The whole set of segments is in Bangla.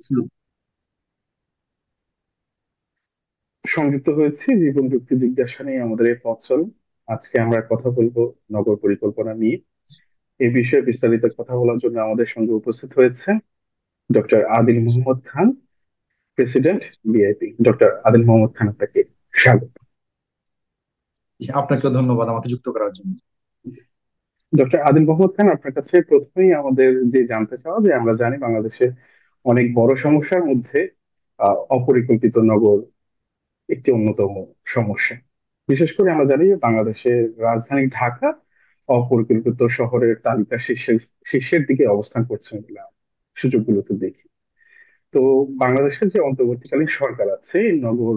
হুম। সংযুক্ত হয়েছে জীবন যুক্তি জিজ্ঞাসা নিয়ে আমাদের এই পথ চল। আজকে আমরা কথা বলবো নগর পরিকল্পনা নিয়ে। এই বিষয়ে বিস্তারিত কথা বলার জন্য আমাদের সঙ্গে উপস্থিত হয়েছে doctor Adil Mohammad Khan, president, BIP. Doctor Adil Mohammad Khan, আপনাকে স্বাগত। আপনাকেও ধন্যবাদ আমাকে যুক্ত করার জন্য। ডক্টর আদিল মোহাম্মদ খান, আপনার কাছে প্রথমেই আমাদের যে জানতে চাওয়া, যে আমরা জানি বাংলাদেশে অনেক বড় সমস্যার মধ্যে অপরিকল্পিত নগর একটি অন্যতম সমস্যা। বিশেষ করে আমরা জানি যে বাংলাদেশের রাজধানী ঢাকা অপরিকল্পিত শহরের তালিকা শীর্ষের দিকে অবস্থান করছে বলে আমরা সুযোগগুলোতে দেখি। তো বাংলাদেশের যে অন্তর্বর্তীকালীন সরকার আছে, এই নগর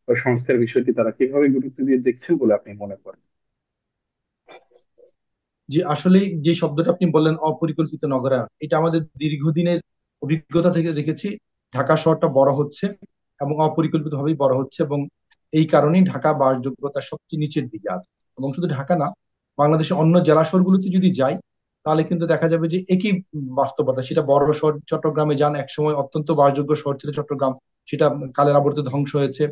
সংস্কার বিষয়টি তারা কিভাবে গুরুত্ব দিয়ে দেখছেন বলে আপনি মনে করেন? যে আসলে যে শব্দটা আপনি বললেন অপরিকল্পিত নগরায়ন, এটা আমাদের দীর্ঘদিনের অভিজ্ঞতা থেকে দেখেছি। ঢাকা শহরটা বড় হচ্ছে এবং অপরিকল্পিত ভাবেই বড় হচ্ছে, এবং এই কারণেই ঢাকা বাসযোগ্যতা সবচেয়ে নিচের দিকে আছে। এবং শুধু ঢাকা না, বাংলাদেশের অন্য জেলা শহরগুলোতে যদি যাই তাহলে কিন্তু দেখা যাবে যে একই বাস্তবতা। সেটা বড় শহর চট্টগ্রামে যান, একসময় অত্যন্ত বাসযোগ্য শহর ছিল চট্টগ্রাম, সেটা কালের আবর্তে ধ্বংস হয়েছে।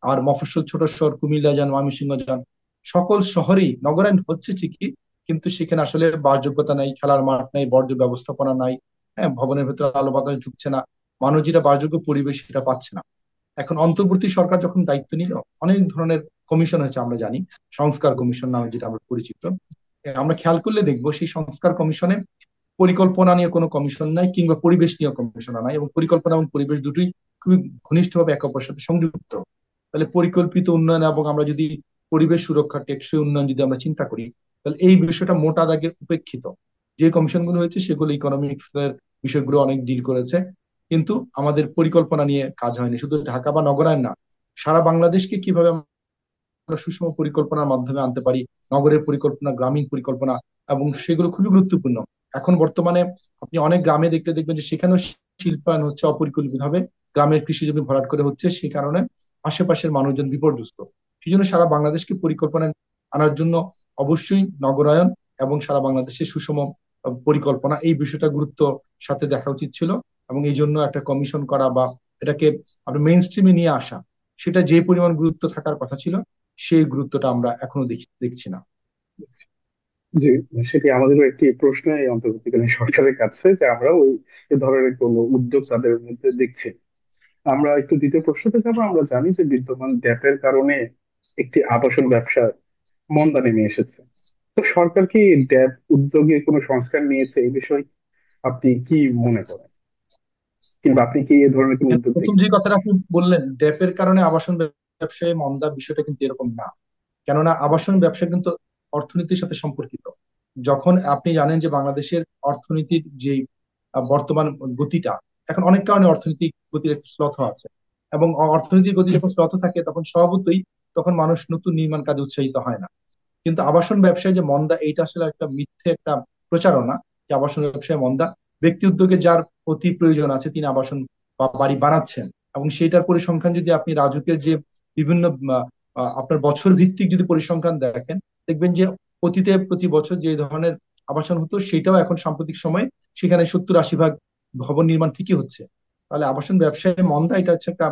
আর মফস্বল ছোট শহর কুমিল্লা যান, ময়মনসিংহ যান, সকল শহরেই নগরায়ণ হচ্ছে ঠিকই, কিন্তু সেখানে আসলে বাসযোগ্যতা নাই, খেলার মাঠ নাই, বর্জ্য ব্যবস্থাপনা নাই। হ্যাঁ, ভবনের ভেতরে আলো বাতাস ঢুকছে না, মানুষ যেটা বাসযোগ্য পরিবেশ সেটা পাচ্ছে না। এখন অন্তর্বর্তী সরকার যখন দায়িত্ব নিল, অনেক ধরনের কমিশন হয়েছে আমরা জানি, সংস্কার কমিশন নামে যেটা আমরা পরিচিত। আমরা খেয়াল করলে দেখবো সেই সংস্কার কমিশনে পরিকল্পনা নিয়ে কোনো কমিশন নাই, কিংবা পরিবেশ নিয়ে কমিশন নাই, এবং পরিকল্পনা এবং পরিবেশ দুটোই খুবই ঘনিষ্ঠভাবে একে অপরের সাথে সংযুক্ত। তাহলে পরিকল্পিত উন্নয়ন এবং আমরা যদি পরিবেশ সুরক্ষা, টেকসই উন্নয়ন যদি আমরা চিন্তা করি, তাহলে এই বিষয়টা মোটা দাগে উপেক্ষিত। যে কমিশনগুলো হয়েছে সেগুলো ইকোনমিক্স এর বিষয়গুলো অনেক ডিল করেছে, কিন্তু আমাদের পরিকল্পনা নিয়ে কাজ হয়নি। শুধু ঢাকা বা নগরায়ণ না, সারা বাংলাদেশকে কিভাবে আমরা সুষম পরিকল্পনার মাধ্যমে আনতে পারি, নগরের পরিকল্পনা, গ্রামীণ পরিকল্পনা, এবং সেগুলো খুবই গুরুত্বপূর্ণ। এখন বর্তমানে আপনি অনেক গ্রামে দেখতে দেখবেন যে সেখানেও শিল্পায়ন হচ্ছে অপরিকল্পিত ভাবে, গ্রামের কৃষি জমি ভরাট করে হচ্ছে, সেই কারণে আশেপাশের মানুষজন বিপর্যস্ত। সেই জন্য সারা বাংলাদেশকে পরিকল্পনায় আনার জন্য অবশ্যই নগরায়ন এবং সারা বাংলাদেশের সুষম পরিকল্পনা, এই বিষয়টা গুরুত্ব সাথে দেখা উচিত ছিল। এবং এই জন্য একটা কমিশন করা বা এটাকে আমরা মেইন স্ট্রিমে নিয়ে আসা, সেটা যে পরিমাণ গুরুত্ব থাকার কথা ছিল সেই গুরুত্বটা আমরা এখনো দেখছি না। জি, সেটি আমাদেরও একটি প্রশ্ন এই অন্তর্বর্তীকালীন সরকারের কাছে, যে আমরা ওই এ ধরনের কোনো উদ্যোগ তাদের মধ্যে দেখছি। আমরা একটু দ্বিতীয় প্রশ্নতে যাবো। আমরা জানি যে বিদ্যমান গ্যাপের কারণে একটি আবাসন ব্যবসা মন্দা নেমে এসেছে। তো সরকার কি ড্যাব উদ্যোগে কোনো সংস্কার নিয়েছে এই বিষয়ে? আপনি কি মনে করেন, কিংবা আপনি কি এ ধরনের কোনো উদ্যোগ প্রথম যে দেখছেন? কথাটা আপনি বললেন, ড্যাপের কারণে আবাসন ব্যবসায় মন্দা, বিষয়টা কিন্তু এরকম না। কেননা আবাসন ব্যবসা কিন্তু অর্থনীতির সাথে সম্পর্কিত। যখন আপনি জানেন যে বাংলাদেশের অর্থনীতির যে বর্তমান গতিটা, এখন অনেক কারণে অর্থনৈতিক গতির একটু শ্লথ আছে, এবং অর্থনৈতিক গতি যখন শ্লথ থাকে তখন স্বভাবতই তখন মানুষ নতুন নির্মাণ কাজে উৎসাহিত হয় না। কিন্তু আবাসন ব্যবসায় যে মন্দা, এইটা আসলে একটা মিথ্যে একটা প্রচারণা যে আবাসন ব্যবসায় মন্দা। ব্যক্তি উদ্যোগে যার অতি প্রয়োজন আছে তিনি আবাসন বা বাড়ি বানাচ্ছেন, এবং সেইটার পরিসংখ্যান যদি আপনি রাজুকের যে বিভিন্ন আপনার বছর ভিত্তিক যদি পরিসংখ্যান দেখেন, দেখবেন যে অতীতে প্রতি বছর যে ধরনের আবাসন হতো সেটাও এখন সাম্প্রতিক সময়ে সেখানে 70-80 ভাগ ভবন নির্মাণ ঠিকই হচ্ছে। তাহলে আবাসন ব্যবসায় মন্দা, এটা হচ্ছে একটা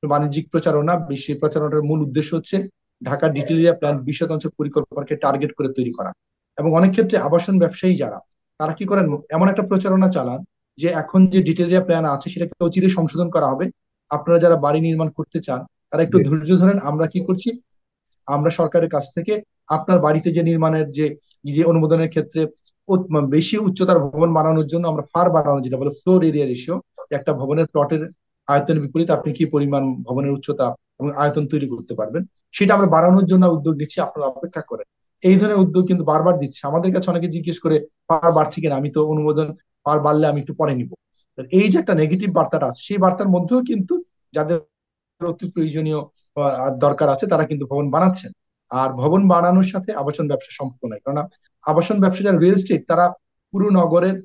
বাণিজ্যিক প্রচারণা। সেই প্রচারণার মূল উদ্দেশ্য হচ্ছে ঢাকার ডিটেল এরিয়া প্ল্যান 20 শতাংশ পরিকল্পনাকে টার্গেট করে তৈরি করা। এবং অনেক ক্ষেত্রে আবাসন ব্যবসায়ী যারা, তারা কি করেন, এমন একটা প্রচারণা চালান যে এখন যে ডিটেল এরিয়া প্ল্যান আছে সেটাকে অচিরে সংশোধন করা হবে, আপনারা যারা বাড়ি নির্মাণ করতে চান তারা একটু জি। ধৈর্য ধরেন, আমরা কি করছি, আমরা সরকারের কাছ থেকে আপনার বাড়িতে যে নির্মাণের যে যে অনুমোদনের ক্ষেত্রে বেশি উচ্চতার ভবন বানানোর জন্য আমরা ফার বানানো, যেটা বলে ফ্লোর এরিয়া রেশিও, একটা ভবনের প্লটের আয়তনের বিপরীতে আপনি কি পরিমাণ ভবনের উচ্চতা এবং আয়তন তৈরি করতে পারবেন, সেটা আমরা বাড়ানোর জন্য উদ্যোগ নিচ্ছি, আপনারা অপেক্ষা করেন। এই ধরনের উদ্যোগ কিন্তু বারবার দিচ্ছে। আমাদের কাছে অনেকে জিজ্ঞেস করে পার বাড়ছে কিনা, আমি তো অনুমোদন পার বাড়লে আমি একটু পরে নিবো। এই যে একটা নেগেটিভ বার্তাটা আছে, সেই বার্তার মধ্যেও কিন্তু যাদের অতি প্রয়োজনীয় দরকার আছে তারা কিন্তু ভবন বানাচ্ছেন। আর ভবন বানানোর সাথে আবাসন ব্যবসা সম্পর্ক নাই, কারণ আবাসন ব্যবসা যারা রিয়েল এস্টেট, তারা পুরো নগরের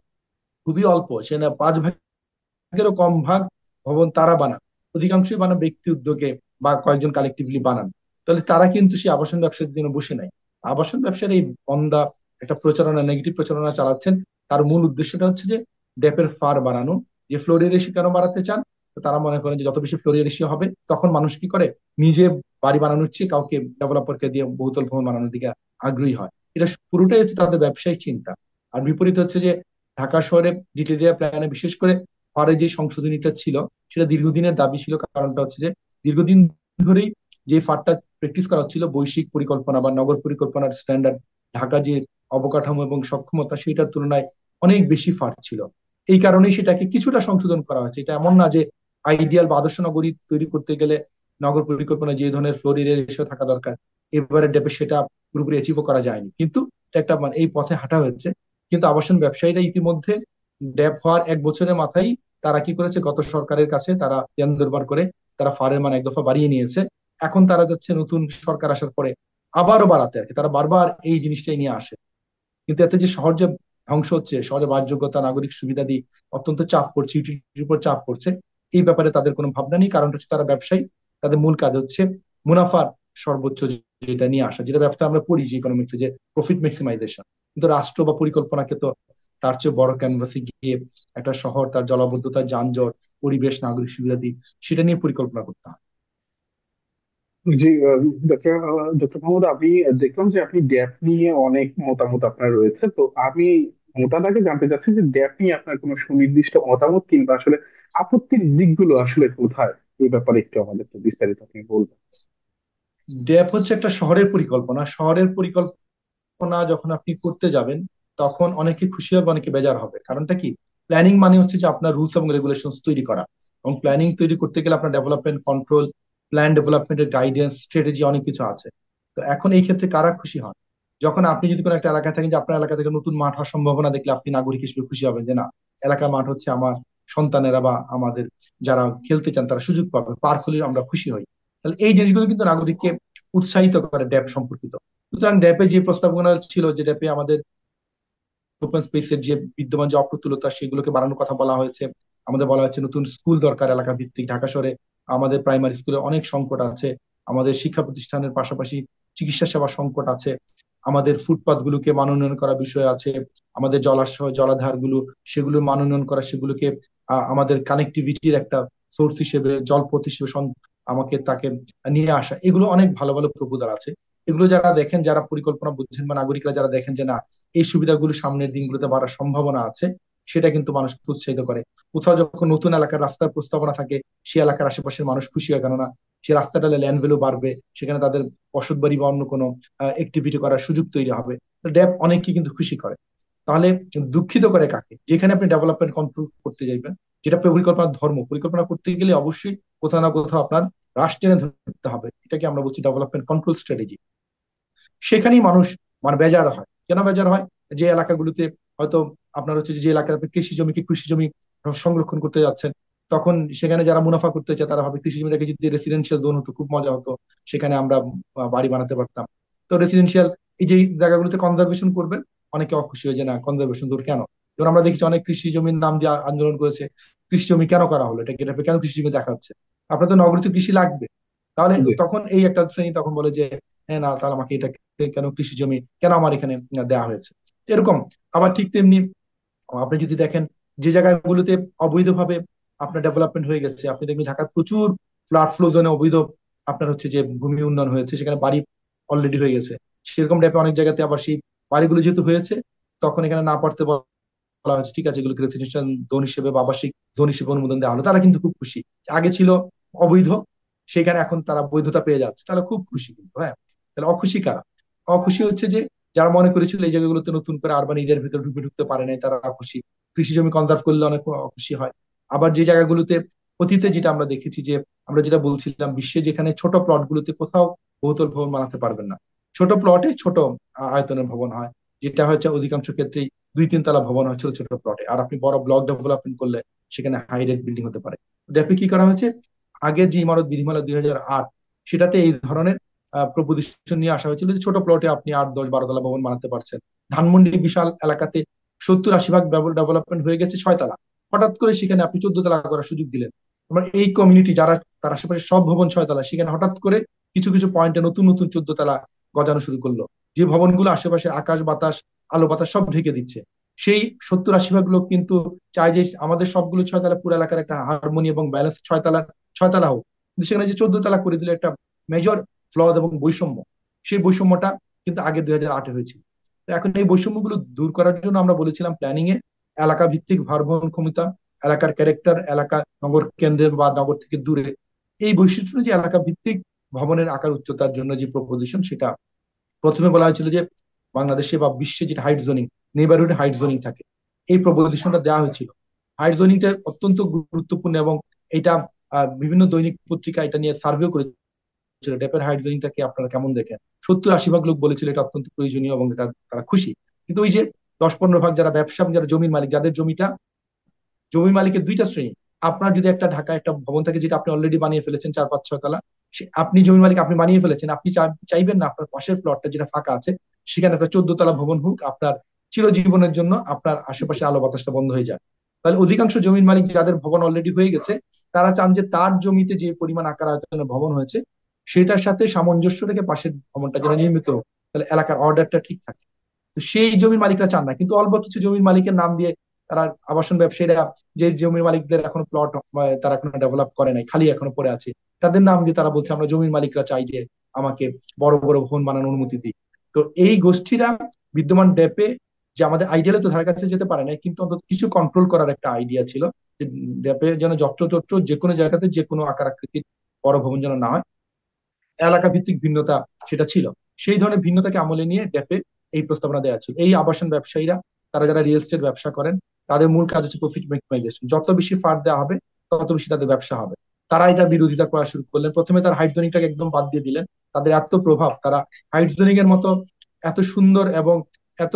খুবই অল্প, সে না 5 ভাগেরও কম ভাগ ভবন তারা বানান, অধিকাংশই বানান ব্যক্তি উদ্যোগে বা কয়েকজন কালেকটিভলি বানান। তাহলে তারা কিন্তু সেই আবাসন ব্যবসার জন্য বসে নাই। আবাসন ব্যবসার এই বন্ধা একটা প্রচারণা, নেগেটিভ প্রচারণা চালাচ্ছেন। তার মূল উদ্দেশ্যটা হচ্ছে যে ড্যাপের ফার বাড়ানো, যে ফ্লোরের এসে কেন বাড়াতে চান, তো তারা মনে করেন যে যত বেশি ফ্লোর রেশিও হবে তখন মানুষ কি করে, নিজে বাড়ি বানানোর চেয়ে কাউকে ডেভেলপারকে দিয়ে বহুতল ভবন বানানোর দিকে আগ্রহী হয়। এটা পুরোটাই হচ্ছে তাদের ব্যবসায়িক চিন্তা। আর বিপরীত হচ্ছে যে ঢাকা শহরে ডিটেল এরিয়া প্ল্যানে বিশেষ করে ফারে যে সংশোধনীটা ছিল, সেটা দীর্ঘদিনের দাবি ছিল। কারণটা হচ্ছে যে দীর্ঘদিন ধরেই যে ফারটা প্র্যাকটিস করা হচ্ছিল, বৈশ্বিক পরিকল্পনা বা নগর পরিকল্পনার স্ট্যান্ডার্ড, ঢাকা যে অবকাঠামো এবং সক্ষমতা সেটার তুলনায় অনেক বেশি ফার ছিল। এই কারণেই সেটাকে কিছুটা সংশোধন করা হয়েছে। এটা এমন না যে আইডিয়াল বা আদর্শ নগরী তৈরি করতে গেলে নগর পরিকল্পনা যে ধরনের ফ্লোর এরিয়া রেশিও থাকা দরকার, এবারে ডেপে সেটা পুরোপুরি অ্যাচিভও করা যায়নি, কিন্তু এটা একটা মানে এই পথে হাঁটা হয়েছে। কিন্তু আবাসন ব্যবসায়ীরা ইতিমধ্যে ড্যাপ হওয়ার 1 বছরের মাথায় তারা কি করেছে, গত সরকারের কাছে তারা জ্ঞান দরবার করে তারা ফারের মান 1 দফা বাড়িয়ে নিয়েছে। এখন তারা যাচ্ছে নতুন সরকার আসার পরে আবারও বাড়াতে আর কি। তারা বারবার এই জিনিসটাই নিয়ে আসে। কিন্তু এতে যে শহর যে ধ্বংস হচ্ছে, শহরে বাসযোগ্যতা, নাগরিক সুবিধাদি অত্যন্ত চাপ পড়ছে, ইউটিলিটির উপর চাপ পড়ছে, এই ব্যাপারে তাদের কোনো ভাবনা নেই। কারণ হচ্ছে তারা ব্যবসায়ী, তাদের মূল কাজ হচ্ছে মুনাফার সর্বোচ্চ যেটা নিয়ে আসা, যেটা ব্যবসা আমরা পড়ি যে ইকোনমিক্সে, যে প্রফিট ম্যাক্সিমাইজেশন। কিন্তু রাষ্ট্র বা পরিকল্পনাকে তো তার চেয়ে বড় ক্যানভাসে গিয়ে একটা শহর, তার জলাবদ্ধতা, যানজট, পরিবেশ, নাগরিক সুবিধাদি সেটা নিয়ে পরিকল্পনা করতে হয়। জি, ডক্টর ডক্টর মোহাম্মদ, আমি দেখলাম যে আপনি ড্যাপ নিয়ে অনেক মতামত আপনার রয়েছে। তো আমি মোটা দাগে জানতে চাচ্ছি যে ড্যাপ নিয়ে আপনার কোনো সুনির্দিষ্ট মতামত কিংবা আসলে আপত্তির দিকগুলো আসলে কোথায়, এই ব্যাপারে একটু আমাদের একটু বিস্তারিত আপনি বলবেন। ড্যাপ হচ্ছে একটা শহরের পরিকল্পনা। শহরের পরিকল্পনা যখন আপনি করতে যাবেন, তখন অনেকে খুশি হবে, অনেকে বেজার হবে। কারণটা কি, প্ল্যানিং মানে হচ্ছে যে আপনার রুলস এবং রেগুলেশন তৈরি করা। এবং প্ল্যানিং তৈরি করতে গেলে আপনার ডেভেলপমেন্ট কন্ট্রোল, প্ল্যান ডেভেলপমেন্টের গাইডেন্স, স্ট্র্যাটেজি, অনেক কিছু আছে। তো এখন এই ক্ষেত্রে কারা খুশি হন, যখন আপনি যদি কোনো একটা এলাকায় থাকেন, যে আপনার এলাকা থেকে নতুন মাঠ হওয়ার সম্ভাবনা দেখলে আপনি নাগরিক হিসেবে খুশি হবেন যে না, এলাকার মাঠ হচ্ছে, আমার সন্তানেরা বা আমাদের যারা খেলতে চান তারা সুযোগ পাবে, পার্ক হলে আমরা খুশি হই। তাহলে এই জিনিসগুলো কিন্তু নাগরিককে উৎসাহিত করে ড্যাপ সম্পর্কিত। সুতরাং ড্যাপে যে প্রস্তাবনা ছিল, যে ড্যাপে আমাদের ওপেন স্পেসের যে বিদ্যমান যে অপ্রতুলতা সেগুলোকে বাড়ানোর কথা বলা হয়েছে। আমাদের বলা হচ্ছে নতুন স্কুল দরকার এলাকা ভিত্তিক। ঢাকা শহরে আমাদের প্রাইমারি স্কুলে অনেক সংকট আছে, আমাদের শিক্ষা প্রতিষ্ঠানের পাশাপাশি চিকিৎসা সেবা সংকট আছে, আমাদের ফুটপাথ গুলোকে মানোন্নয়ন করা বিষয় আছে, আমাদের জলাশয় জলাধার গুলো সেগুলো মানোন্নয়ন করা, সেগুলোকে আমাদের কানেক্টিভিটির একটা সোর্স হিসেবে, জলপথ হিসেবে আমাকে তাকে নিয়ে আসা, এগুলো অনেক ভালো ভালো প্রপোজাল আছে। এগুলো যারা দেখেন, যারা পরিকল্পনা বুঝছেন বা নাগরিকরা যারা দেখেন যে না, এই সুবিধাগুলো সামনের দিনগুলোতে বাড়ার সম্ভাবনা আছে, সেটা কিন্তু মানুষকে উৎসাহিত করে। কোথাও যখন নতুন এলাকার রাস্তার প্রস্তাবনা থাকে, সে এলাকার আশেপাশের মানুষ খুশি হয়, কেননা সে রাস্তাটা ল্যান্ড ভ্যালু বাড়বে, সেখানে তাদের বসত বাড়ি বা অন্য কোনো অ্যাক্টিভিটি করার সুযোগ তৈরি হবে। ড্যাব অনেককে কিন্তু খুশি করে। তাহলে দুঃখিত করে কাকে, যেখানে আপনি ডেভেলপমেন্ট কন্ট্রোল করতে যাইবেন, যেটা পরিকল্পনার ধর্ম, পরিকল্পনা করতে গেলে অবশ্যই কোথাও না কোথাও আপনার রাষ্ট্রের ধরতে হবে, এটাকে আমরা বলছি ডেভেলপমেন্ট কন্ট্রোল স্ট্র্যাটেজি। সেখানেই মানুষ মানে বেজার হয়। কেন বেজার হয়, যে এলাকাগুলোতে হয়তো আপনার হচ্ছে যে এলাকায় আপনি কৃষি জমিকে কৃষি জমি সংরক্ষণ করতে যাচ্ছেন, তখন সেখানে যারা মুনাফা করতে চায় তারা ভাবে কৃষি জমিটাকে যদি রেসিডেন্সিয়াল জোন হতো খুব মজা হতো, সেখানে আমরা বাড়ি বানাতে পারতাম। তো রেসিডেন্সিয়াল এই যে জায়গাগুলোতে কনজারভেশন করবেন, অনেকে অখুশি হয়ে, যে না, কনজারভেশন দূর কেন। যেমন আমরা দেখেছি অনেক কৃষি জমির নাম দিয়ে আন্দোলন করেছে। কৃষি জমি কেন করা হলো, এটা কেন কৃষি জমি দেখা হচ্ছে, আপনার তো নগরীতে কৃষি লাগবে। তাহলে জি। তখন এই একটা শ্রেণী তখন বলে যে হ্যাঁ, না, তাহলে আমাকে এটা কেন, কৃষি জমি কেন আমার এখানে দেওয়া হয়েছে। এরকম। আবার ঠিক তেমনি আপনি যদি দেখেন, যে জায়গাগুলোতে অবৈধভাবে আপনার ডেভেলপমেন্ট হয়ে গেছে, আপনি দেখবেন ঢাকার প্রচুর ফ্ল্যাট ফ্লো জোনে অবৈধ আপনার হচ্ছে যে ভূমি উন্নয়ন হয়েছে, সেখানে বাড়ি অলরেডি হয়ে গেছে। সেরকম টাইপের অনেক জায়গাতে আবার সেই বাড়িগুলো যেহেতু হয়েছে, তখন এখানে না পারতে বলা হয়েছে ঠিক আছে, এগুলোকে রেসিডেন্সিয়াল জোন হিসেবে বা আবাসিক জোন হিসেবে অনুমোদন দেওয়া হলো। তারা কিন্তু খুব খুশি। আগে ছিল অবৈধ, সেখানে এখন তারা বৈধতা পেয়ে যাচ্ছে, তাহলে খুব খুশি কিন্তু। হ্যাঁ, তাহলে অখুশি কারা? অখুশি হচ্ছে যে যারা মনে করেছিল এই জায়গাগুলোতে নতুন করে আরবান এরিয়ার ভিতরে ঢুকতে পারে নাই, তারা খুশি। কৃষি জমি কনজার্ভ করলে অনেক খুশি হয়। আবার যে জায়গাগুলোতে অতীতে যেটা আমরা দেখেছি, যে আমরা যেটা বলছিলাম, বিশ্বে যেখানে ছোট প্লট গুলোতে কোথাও বহুতল ভবন বানাতে পারবেন না, ছোট প্লটে ছোট আয়তনের ভবন হয়, যেটা হচ্ছে অধিকাংশ ক্ষেত্রেই 2-3 তলা ভবন হয় ছোট ছোট প্লটে। আর আপনি বড় ব্লক ডেভেলপমেন্ট করলে সেখানে হাই রেট বিল্ডিং হতে পারে। ড্যাপে কি করা হয়েছে, আগের যে ইমারত বিধিমালা 2008, সেটাতে এই ধরনের প্রপোজিশন নিয়ে আসা হয়েছিল যে ছোট প্লটে আপনি 8, 10, 12 তলা ভবন বানাতে পারছেন। ধানমন্ডি বিশাল এলাকাতে 70-80 ভাগ ডেভেলপমেন্ট হয়ে গেছে 6 তলা, হঠাৎ করে সেখানে আপনি 14 তলা করার সুযোগ দিলেন। আমার এই কমিউনিটি যারা, তার আশেপাশে সব ভবন 6 তলা, সেখানে হঠাৎ করে কিছু কিছু পয়েন্টে নতুন নতুন 14 তলা গজানো শুরু করলো, যে ভবনগুলো আশেপাশে আকাশ বাতাস, আলো বাতাস সব ঢেকে দিচ্ছে। সেই 70-80 ভাগ লোক কিন্তু চায় যে আমাদের সবগুলো 6 তলা পুরো এলাকার একটা হারমোনি এবং ব্যালেন্স 6 তলা হোক, কিন্তু সেখানে যে 14 তলা করে দিলে একটা মেজর ফ্লদ এবং বৈষম্য, সেই বৈষম্যটা কিন্তু আগে 2008-এ হয়েছিল। তো এখন এই বৈষম্যগুলো দূর করার জন্য আমরা বলেছিলাম প্ল্যানিং এ এলাকা ভিত্তিক ভার বহন ক্ষমতা, এলাকার ক্যারেক্টার, এলাকা নগর কেন্দ্রের বা নগর থেকে দূরে এই বৈশিষ্ট্য যে এলাকা ভিত্তিক ভবনের আকার উচ্চতার জন্য যে প্রপোজিশন, সেটা প্রথমে বলা হয়েছিল যে বাংলাদেশে বা বিশ্বে যেটা height zoning, neighbourhood height zoning থাকে, এই প্রপোজিশনটা দেওয়া হয়েছিল। হাইট জোনিংটা অত্যন্ত গুরুত্বপূর্ণ এবং এটা বিভিন্ন দৈনিক পত্রিকা এটা নিয়ে সার্ভে করেছিল ডেপের হাইট জোনিংটাকে আপনারা কেমন দেখেন। 70-80 ভাগ লোক বলেছিল এটা অত্যন্ত প্রয়োজনীয় এবং তারা খুশি। কিন্তু ওই যে 10-15 ভাগ যারা ব্যবসা এবং যারা জমির মালিক, যাদের জমিটা, জমি মালিকের দুইটা শ্রেণী। আপনার যদি একটা ঢাকা একটা ভবন থাকে যেটা আপনি অলরেডি বানিয়ে ফেলেছেন 4-5-6 তলা, আপনি জমি মালিক, আপনি বানিয়ে ফেলেছেন, আপনি চাইবেন না আপনার পাশের প্লটটা যেটা ফাঁকা আছে সেখানে একটা 14 তলা ভবন হোক, আপনার চিরজীবনের জন্য আপনার আশেপাশে আলো বাতাসটা বন্ধ হয়ে যায়। তাহলে অধিকাংশ জমির মালিক যাদের ভবন অলরেডি হয়ে গেছে, তারা চান যে তার জমিতে যে পরিমাণ আকার আয়তনের ভবন হয়েছে সেটার সাথে সামঞ্জস্য রেখে পাশের ভবনটা যেন নির্মিত হোক, তাহলে এলাকার অর্ডারটা ঠিক থাকে। তো সেই জমির মালিকরা চান না, কিন্তু অল্প কিছু জমির মালিকের নাম দিয়ে তারা আবাসন ব্যবসায়ীরা, যে জমির মালিকদের এখনো প্লট তারা এখনো ডেভেলপ করে নাই, খালি এখনো পড়ে আছে, তাদের নাম দিয়ে তারা বলছে আমরা জমির মালিকরা চাই যে আমাকে বড় বড় ভবন বানানোর অনুমতি দিই। তো এই গোষ্ঠীরা বিদ্যমান ড্যাপে, যে আমাদের আইডিয়ালে তো ধারে কাছে যেতে পারে না, কিন্তু অন্তত কিছু কন্ট্রোল করার একটা আইডিয়া ছিল যে ড্যাপে যেন যত্রতত্র যে কোনো জায়গাতে যে কোনো আকার আকৃতির বড় ভবন যেন না হয়, এলাকা ভিত্তিক ভিন্নতা সেটা ছিল। সেই ধরনের ভিন্নতাকে আমলে নিয়ে ড্যাপে এই প্রস্তাবনা দেওয়া ছিল। এই আবাসন ব্যবসায়ীরা, তারা যারা রিয়েল এস্টেট ব্যবসা করেন, তাদের মূল কাজ হচ্ছে প্রফিট ম্যাক্সিমাইজেশন, যত বেশি ফান্ড দেওয়া হবে তত বেশি তাদের ব্যবসা হবে। তারা এটা বিরোধিতা করা শুরু করলেন। প্রথমে তার হাইট জোনিংটাকে একদম বাদ দিয়ে দিলেন। তাদের এত প্রভাব, তারা হাইট জোনিং এর মতো এত সুন্দর এবং এত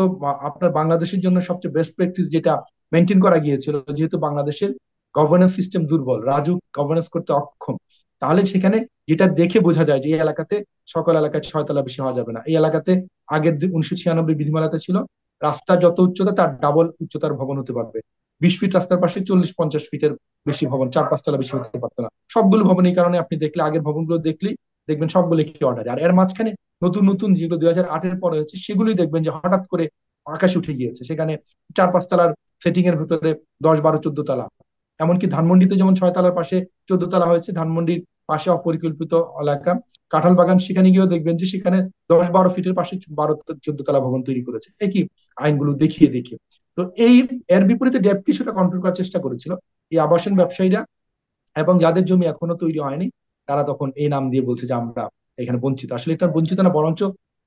আপনার বাংলাদেশের জন্য সবচেয়ে বেস্ট প্র্যাকটিস যেটা মেনটেন করা গিয়েছিল, যেহেতু বাংলাদেশের গভর্নেন্স সিস্টেম দুর্বল, রাজুক গভর্নেন্স করতে অক্ষম, তাহলে সেখানে যেটা দেখে বোঝা যায় যে এই এলাকাতে সকল এলাকায় 6 তলা বেশি হওয়া যাবে না। এই এলাকাতে আগের 1996 বিধিমালাতে ছিল রাস্তা যত উচ্চতা তার ডাবল উচ্চতার ভবন হতে পারবে। 20 ফিট রাস্তার পাশে 40-50 ফিটের বেশি ভবন, 4-5 তলা বেশি হতে পারতো না। সবগুলো ভবন এই কারণে আপনি দেখলে, আগের ভবনগুলো দেখলেই দেখবেন সবগুলো কি অর্ডার। আর এর মাঝখানে নতুন নতুন যেগুলো 2008-এর পরে হচ্ছে সেগুলোই দেখবেন যে হঠাৎ করে আকাশে উঠে গিয়েছে। সেখানে 4-5 তলার সেটিং এর ভিতরে 10-12-14 তলা। এমনকি ধানমন্ডিতে যেমন 6 তলার পাশে 14 তলা হয়েছে, ধানমন্ডির পাশে অপরিকল্পিত এলাকা কাঁঠাল বাগান, সেখানে গিয়েও দেখবেন যে সেখানে 10-12 ফিটের পাশে 12-14 তলা ভবন তৈরি করেছে, একই আইনগুলো দেখিয়ে দেখিয়ে। তো এই এর বিপরীতে ডেপ কিছুটা কন্ট্রোল করার চেষ্টা করেছিল এই আবাসন ব্যবসায়ীরা, এবং যাদের জমি এখনো তৈরি হয়নি তারা তখন এই নাম দিয়ে বলছে যে আমরা এখানে বঞ্চিত। আসলে এটা বঞ্চিত না, বরঞ্চ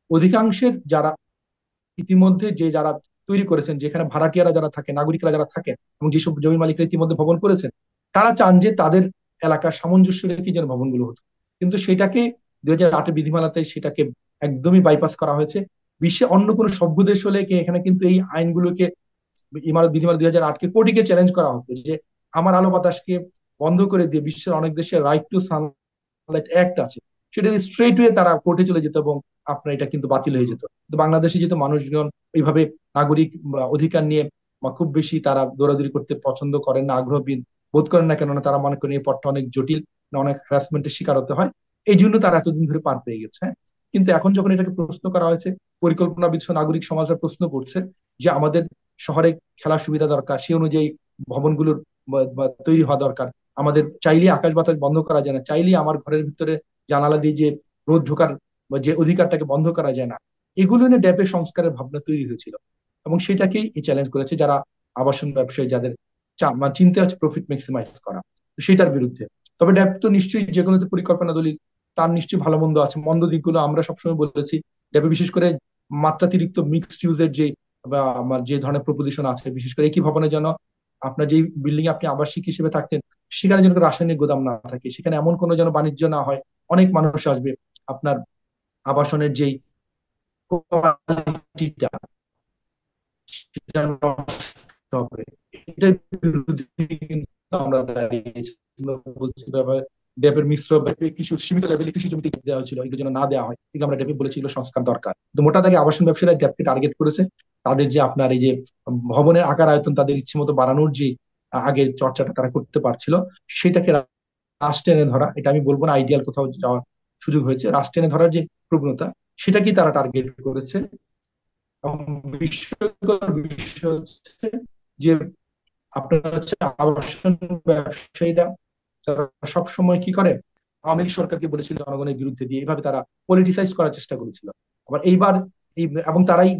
অধিকাংশের যারা ইতিমধ্যে যে যারা তৈরি করেছেন, যেখানে ভাড়াটিয়ারা যারা থাকে, নাগরিকরা যারা থাকেন এবং যেসব জমি মালিকরা ইতিমধ্যে ভবন করেছেন, তারা চান যে তাদের এলাকার সামঞ্জস্য রেখে যেন ভবনগুলো হতো। কিন্তু সেটাকে 2008-এর বিধিমালাতে সেটাকে একদমই বাইপাস করা হয়েছে। বিশ্বে অন্য কোনো সভ্য দেশ হলে এখানে কিন্তু এই আইনগুলোকে, ইমারত বিধিমালা 2008-কে কোর্টে চ্যালেঞ্জ করা হতো যে আমার আলো বাতাসকে বন্ধ করে দিয়ে বিশ্বের অনেক দেশে রাইট টু সানলাইট অ্যাক্ট আছে, সেটা স্ট্রেট ওয়ে তারা কোর্টে চলে যেত এবং আপনার এটা কিন্তু বাতিল হয়ে যেত। তো বাংলাদেশে যেহেতু মানুষজন এইভাবে নাগরিক অধিকার নিয়ে বা খুব বেশি তারা দৌড়াদৌড়ি করতে পছন্দ করেন না, আগ্রহ বোধ করেন না, কেননা তারা মনে করেন এই পথটা অনেক জটিল, অনেক হ্যারাসমেন্টের শিকার হতে হয়, এই জন্য তারা এতদিন ধরে পার পেয়ে গেছে। হ্যাঁ, কিন্তু এখন যখন এটাকে প্রশ্ন করা হয়েছে, পরিকল্পনাবিদ নাগরিক সমাজরা প্রশ্ন করছে যে আমাদের শহরে খেলার সুবিধা দরকার, সে অনুযায়ী ভবনগুলোর তৈরি হওয়া দরকার। আমাদের চাইলে আকাশ বাতাস বন্ধ করা যায় না, চাইলে আমার ঘরের ভিতরে জানালা দিয়ে যে রোদ ঢোকার যে অধিকারটাকে বন্ধ করা যায় না। এগুলো নিয়ে ড্যাপের সংস্কারের ভাবনা তৈরি হয়েছিল এবং সেটাকেই এই চ্যালেঞ্জ করেছে যারা আবাসন ব্যবসায়ী, যাদের চিন্তা হচ্ছে প্রফিট ম্যাক্সিমাইজ করা, তো সেটার বিরুদ্ধে। তবে ড্যাপ তো নিশ্চয়ই যে কোনো পরিকল্পনা দলিল, তার নিশ্চয়ই ভালো মন্দ আছে। মন্দ দিকগুলো আমরা সবসময় বলেছি, ড্যাপে বিশেষ করে মাত্রাতিরিক্ত মিক্সড ইউজের যে বা আমার যে ধরনের প্রপোজিশন আছে, বিশেষ করে একই ভবনের জন্য আপনার যে বিল্ডিং আপনি আবাসিক হিসেবে থাকতেন সেখানে যেন রাসায়নিক গোদাম না থাকে, সেখানে এমন কোনো যেন বাণিজ্য না হয়, অনেক মানুষ আসবে, আপনার আবাসনের যেই কোয়ালিটিটা সেটা নষ্ট হবে, এটার বিরুদ্ধে কিন্তু আমরা দাঁড়িয়েছি। আমরা বলছি ড্যাপের মিশ্র কিছু সীমিত লেভেলে কৃষি জমিতে দেওয়া হয়েছিল, এগুলো যেন না দেওয়া হয়, কিন্তু আমরা ড্যাপে বলেছি এগুলো সংস্কার দরকার। তো মোটা দাগে আবাসন ব্যবসায়ীরা ড্যাপকে টার্গেট করেছে। তাদের যে আপনার এই যে ভবনের আকার আয়তন তাদের ইচ্ছে মতো বাড়ানোর যে আগে চর্চাটা তারা করতে পারছিল, সেটাকে রাশ টেনে ধরা, এটা আমি বলবো না আইডিয়াল কোথাও যাওয়ার সুযোগ হয়েছে, রাশ টেনে ধরার যে প্রবণতা, সেটাকেই তারা টার্গেট করেছে। এবং বিস্ময়কর বিষয় হচ্ছে যে আপনার হচ্ছে আবাসন ব্যবসায়ীরা, তারা সবসময় কি করে, আওয়ামী লীগ সরকারকে বলেছিল জনগণের বিরুদ্ধে দিয়ে এইভাবে তারা পলিটিসাইজ করার চেষ্টা করেছিল। আবার এইবার এবং তারাই